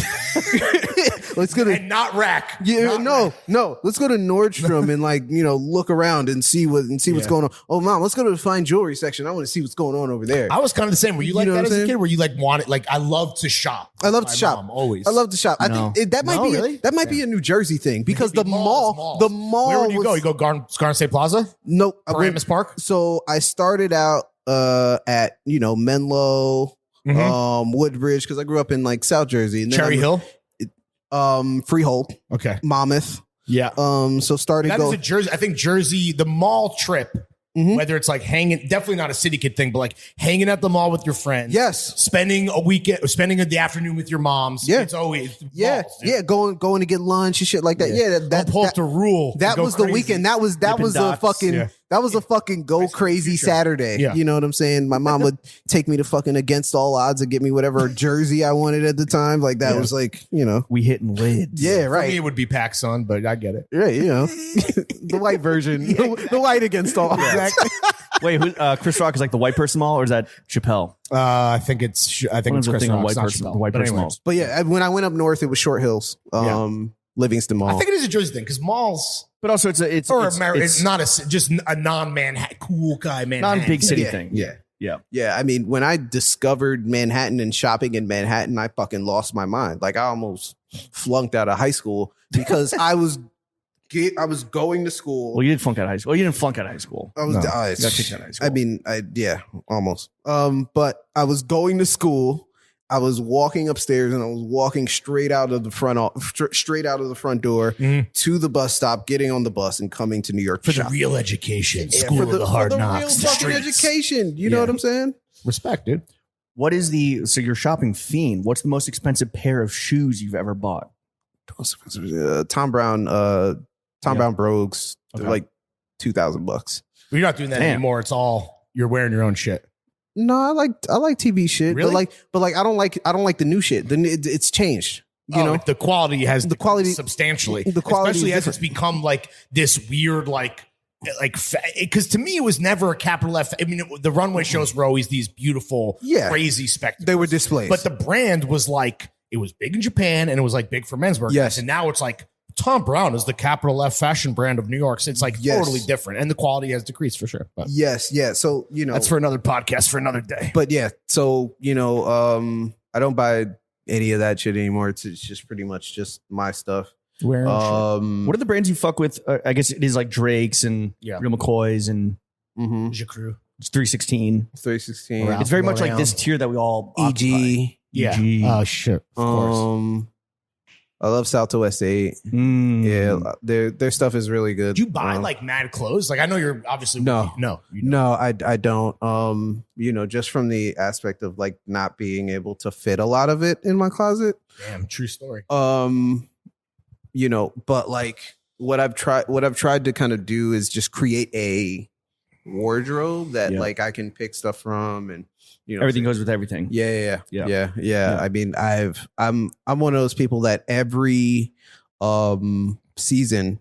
Let's go to And not rack. Yeah, Not no. Let's go to Nordstrom and like, look around and see what's going on. Oh, mom, let's go to the fine jewelry section. I want to see what's going on over there. I was kind of the same. Were you like know that what as I'm a saying? kid? Where you like wanted, like, I love to shop. I love My to shop. mom, always. I love to shop. I No. think that might No, be really? that might be a New Jersey thing because the Malls. mall. Where would you go? was- You go Garden State Plaza? Nope. I went- Paramus Park? So I started out at Menlo, Woodbridge, because I grew up in like South Jersey. And then Cherry Hill? Freehold, Okay. Monmouth. Yeah. So started That is a Jersey. I think Jersey, the mall trip, Mhm. whether it's like hanging, definitely not a city kid thing, but like hanging at the mall with your friends. Yes. Spending a weekend, spending the afternoon with your moms. Yeah. It's always Yeah, malls, dude. yeah, going to get lunch and shit like that. Yeah, Don't pull up to rule. that Go was the crazy. weekend. That was Dippin' a Dots. fucking Yeah. that was a fucking go crazy Saturday. Yeah. You know what I'm saying? My mom would take me to fucking Against All Odds and get me whatever jersey I wanted at the time. Like that was like, We hitting lids. yeah, For right. me, it would be PacSun, but I get it. Yeah, the white version, the white Against All Odds. Wait, who? Chris Rock is like the white person mall, or is that Chappelle? I think it's What Chris is the thing on Rock. white It's not person? Chappelle. The white But person anyway. malls. But yeah, when I went up north, it was Short Hills, Livingston Mall. I think it is a Jersey thing because malls But also, it's it's not just a non-Manhattan cool guy Manhattan. non-big city Yeah. thing. Yeah. Yeah. Yeah, I mean, when I discovered Manhattan and shopping in Manhattan, I fucking lost my mind. Like I almost flunked out of high school because I was going to school. Well, you did flunk out of high school. Well, you didn't flunk out of high school. I was, No. I, You got kicked out of high school. I mean, almost. But I was going to school. I was walking upstairs and I was walking straight out of the front door to the bus stop, getting on the bus and coming to New York For to the shop. real education, Yeah, school for of the hard for knocks, the real fucking streets. education. You know Yeah. what I'm saying? Respect, dude. What is so you're shopping fiend? What's the most expensive pair of shoes you've ever bought? Tom Brown Brogues, they're Okay. like $2,000. You're not doing that Damn. anymore. It's all you're wearing your own shit. No, I like TV shit, Really? but like I don't like the new shit. It's changed. You know, the quality has The quality- substantially. the quality especially is as it's become like this weird because to me it was never a capital F. I mean, the runway shows were always these beautiful, Yeah. crazy spectacles. they were displays. But the brand was like, it was big in Japan and it was like big for menswear. Yes. And now it's like Tom Brown is the capital F fashion brand of New York. So it's like Yes. totally different. And the quality has decreased for sure. But yes, yeah. So that's for another podcast for another day. But yeah, so I don't buy any of that shit anymore. It's just pretty much just my stuff. Where What are the brands you fuck with? I guess it is like Drake's and Yeah. Real McCoys and Crew. it's 316. 316. Ralph It's very much like Lauren. this tier that we all occupy. EG. Yeah. EG. Oh shit. Of course. I love Southwest 8. Mm. Yeah, their stuff is really good. Do you buy like mad clothes? Like I know you're obviously No. you don't. No, I don't. Just from the aspect of like not being able to fit a lot of it in my closet. Damn, true story. But like what I've tried to kind of do is just create a wardrobe that like I can pick stuff from, and everything goes with everything. Yeah. I mean, I'm one of those people that every season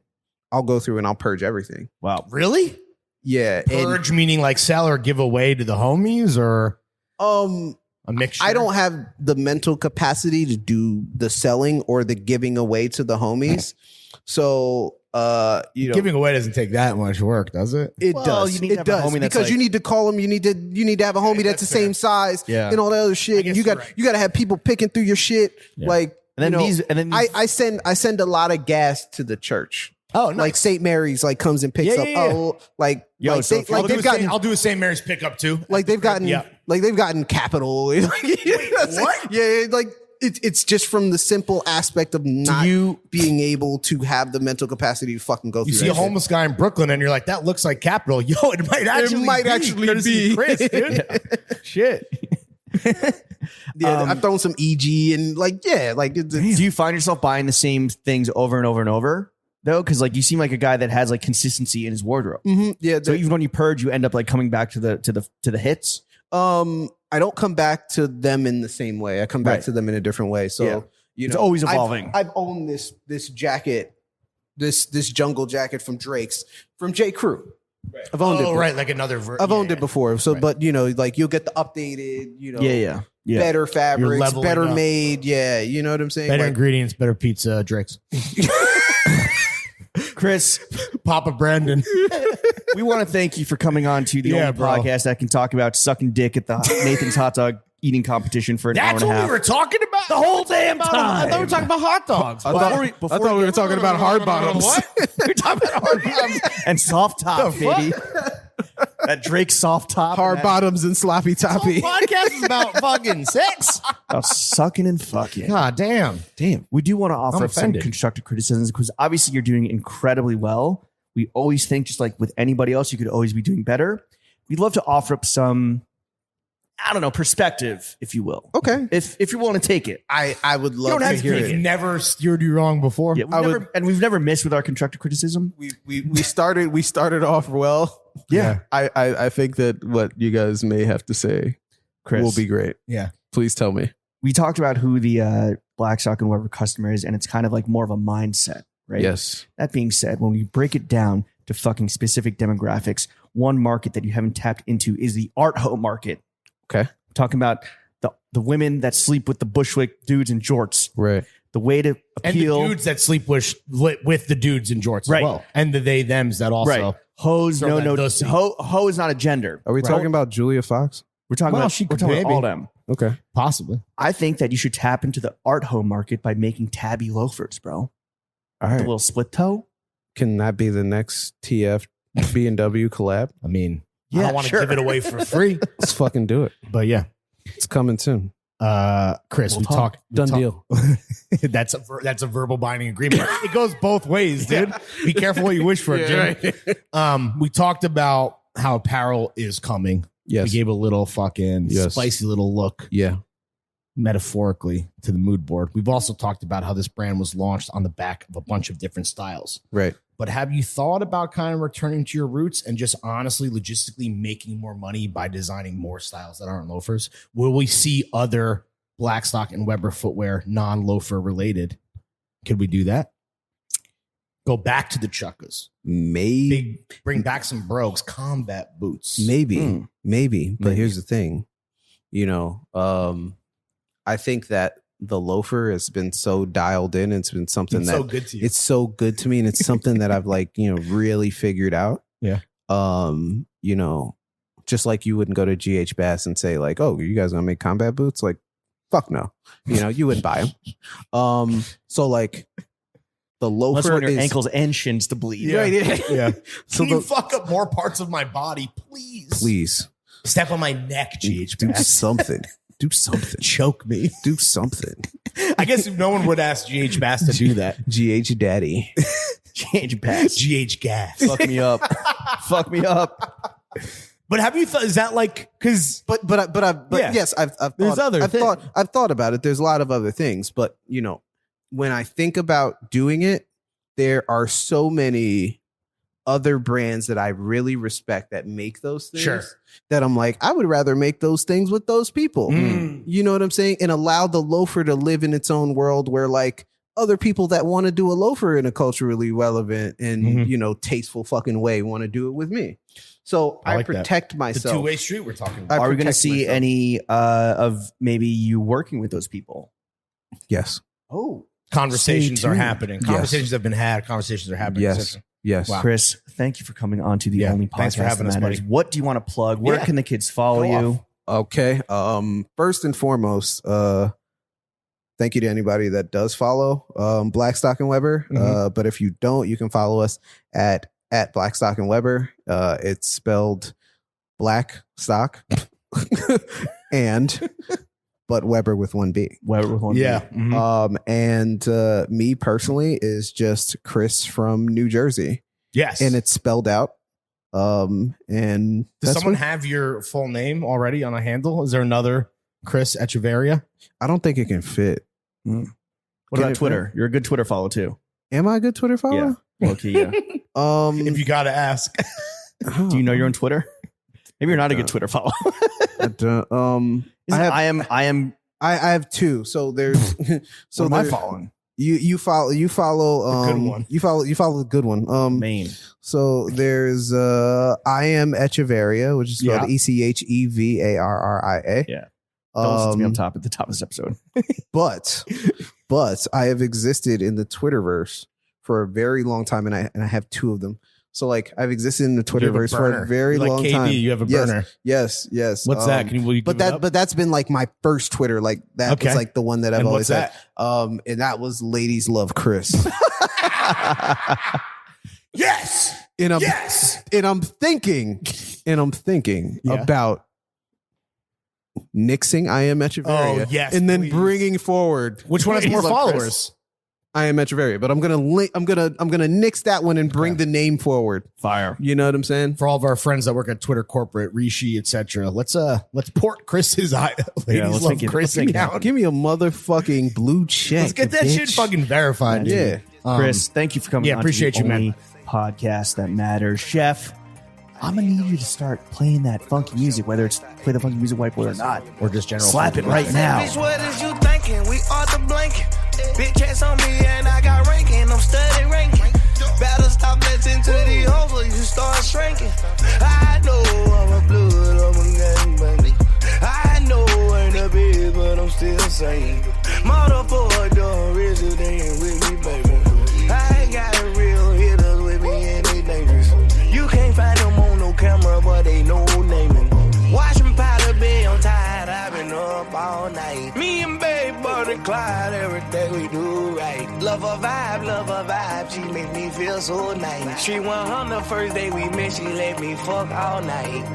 I'll go through and I'll purge everything. Wow, really? Yeah, purge meaning like sell or give away to the homies, or a mixture. I don't have the mental capacity to do the selling or the giving away to the homies. So, giving away doesn't take that much work, does it? It does. It does because you need to call them. You need to have a homie that's the same size and all that other shit. And you got to have people picking through your shit. Yeah. Like, and then I send a lot of gas to the church. Oh, nice. Like St. Mary's like comes and picks up. Oh, like they've gotten. I'll do a St. Mary's pickup too. Like they've gotten capital. What? Yeah, like. It's just from the simple aspect of not being able to have the mental capacity to fucking go through. You see a homeless guy in Brooklyn and you're like, that looks like capital. Yo, it might actually be Chris, dude. Shit. I've thrown some EG and do you find yourself buying the same things over and over and over though? Because like you seem like a guy that has like consistency in his wardrobe. Mm-hmm. Yeah. So even when you purge, you end up like coming back to the hits. I don't come back to them in the same way. I come back to them in a different way. So it's always evolving. I've owned this jacket, this jungle jacket from J. Crew. Right. I've owned it. Right, like another. I've owned it before. So, but like you'll get the updated, better fabrics, better made. Yeah, you know what I'm saying. Better ingredients, better pizza, Drake's. Chris, Papa Brandon. We want to thank you for coming on to the only podcast that can talk about sucking dick at the Nathan's hot dog eating competition for an hour and a half. That's what we were talking about the whole damn time. I thought we were talking about hot dogs. I thought we were talking about hard bottoms. What? We were talking about hard bottoms and soft top, baby. That Drake soft top, hard bottoms and sloppy toppy. Podcast is about fucking sex. About sucking and fucking. God damn. We do want to offer some constructive criticisms because obviously you're doing incredibly well. We always think, just like with anybody else, you could always be doing better. We'd love to offer up some, I don't know, perspective, if you will. Okay. If you're willing to take it. I would love to hear it. We've never steered you wrong before. Yeah, we've never missed with our constructive criticism. We started off well. Yeah. I think that what you guys may have to say, Chris, will be great. Yeah. Please tell me. We talked about who the Blackstock and Weber customer is, and it's kind of like more of a mindset, right? Yes. That being said, when we break it down to fucking specific demographics, one market that you haven't tapped into is the art hoe market. Okay. We're talking about the women that sleep with the Bushwick dudes and jorts. Right. The way to appeal. And the dudes that sleep with the dudes and jorts as well. And the they thems that also. Right. Hoes, ho is not a gender. Are we talking about Julia Fox? We're talking about all them. Okay. Possibly. I think that you should tap into the art hoe market by making tabby loafers, bro. All right. The little split toe. Can that be the next TF B&W collab? I mean, I don't want to give it away for free. Let's fucking do it. But yeah, it's coming soon. Chris, we talked. Done deal. That's a verbal binding agreement. It goes both ways, dude. Yeah. Be careful what you wish for, Jim. Right. We talked about how apparel is coming. Yes. We gave a little fucking spicy little look. Yeah. Metaphorically to the mood board. We've also talked about how this brand was launched on the back of a bunch of different styles. Right. But have you thought about kind of returning to your roots and just honestly, logistically making more money by designing more styles that aren't loafers? Will we see other Blackstock and Weber footwear non-loafer related? Could we do that? Go back to the chuckas. Maybe. Bring back some brogues, combat boots. Maybe. But here's the thing. I think that the loafer has been so dialed in. It's been something so good to you. It's so good to me. And it's something that I've really figured out. Yeah. Just like you wouldn't go to GH Bass and say like, oh, you guys gonna make combat boots? Like, fuck no. You wouldn't buy them. So like the loafer unless want your ankles and shins to bleed. Yeah. Right. Yeah. So you fuck up more parts of my body, please. Step on my neck, GH Bass. Do something. Do something. Choke me. Do something. I guess no one would ask GH Bass to do that. GH Daddy. GH Bass. GH Gas. Fuck me up. Fuck me up. But have you thought? Is that like because? But yes, I've thought about it. There's a lot of other things, but when I think about doing it, there are so many other brands that I really respect that make those things that I'm like, I would rather make those things with those people. You know what I'm saying? And allow the loafer to live in its own world where like other people that want to do a loafer in a culturally relevant and, you know, tasteful fucking way want to do it with me. So I like protect myself. The two-way street we're talking about. Are we going to see any of maybe you working with those people? Yes. Oh, conversations are happening. Conversations have been had. Conversations are happening. Yes. Wow. Chris, thank you for coming on to the only podcast for having that us, matters. buddy. What do you want to plug? Where can the kids follow you? Okay. First and foremost, thank you to anybody that does follow Blackstock and Weber. But if you don't, you can follow us at Blackstock and Weber. It's spelled Blackstock and but Weber with one B. Weber with one B. And me personally is just Chris from New Jersey. Yes. And it's spelled out. And does someone have your full name already on a handle? Is there another Chris Echevarria? I don't think it can fit. What about Twitter? You're a good Twitter follow too. Am I a good Twitter follower? Yeah. Okay, yeah. If you got to ask. Do you know you're on Twitter? Maybe you're not a good Twitter follower. I have two. So there's so what am I following? You follow the good one. You follow the good one. Main. So there's I am Echevarria, which is spelled Echevarria. Yeah. Don't listen to me on top at the top of this episode. but I have existed in the Twitterverse for a very long time, and I have two of them. So like I've existed in the Twitterverse for a very long time. You have a burner. Yes. What's that? Will you but that's been like my first Twitter. Like that was like the one that I've always had. And that was Ladies Love Chris. Yes. And I'm thinking about nixing I am Echevarria. Oh, yes, and then please. bringing forward which one has more followers? I am Echevarria, but I'm gonna nix that one and bring the name forward. Fire. You know what I'm saying? For all of our friends that work at Twitter corporate, Rishi, etc. Let's port Chris's Ladies Love Chris account. Give me a motherfucking blue check. Let's get that shit fucking verified. Yeah. Chris, thank you for coming. Yeah, appreciate you, man. Podcast that matters, Chef. I'm gonna need you to start playing that funky music, whether it's play the funky music white boy or not, or just general. Slap it right now. Bitch, what is you thinking? We are the blanket. Bitch checks on me and I got ranking. I'm studying ranking. Better stop listening to the hoes or you start shrinking. I know I'm a blood, I'm a gangbang. I know I ain't a bitch, but I'm still saying. Motherfucker done resident with me, baby. I ain't got real hitters with me and they dangerous. You can't find them on no camera, but they know naming. Watch me powder be on tired, I've been up all night. Me and babe Buddy Clyde, everything we do right. Love her vibe, she make me feel so nice. She 100 first day we met, she let me fuck all night.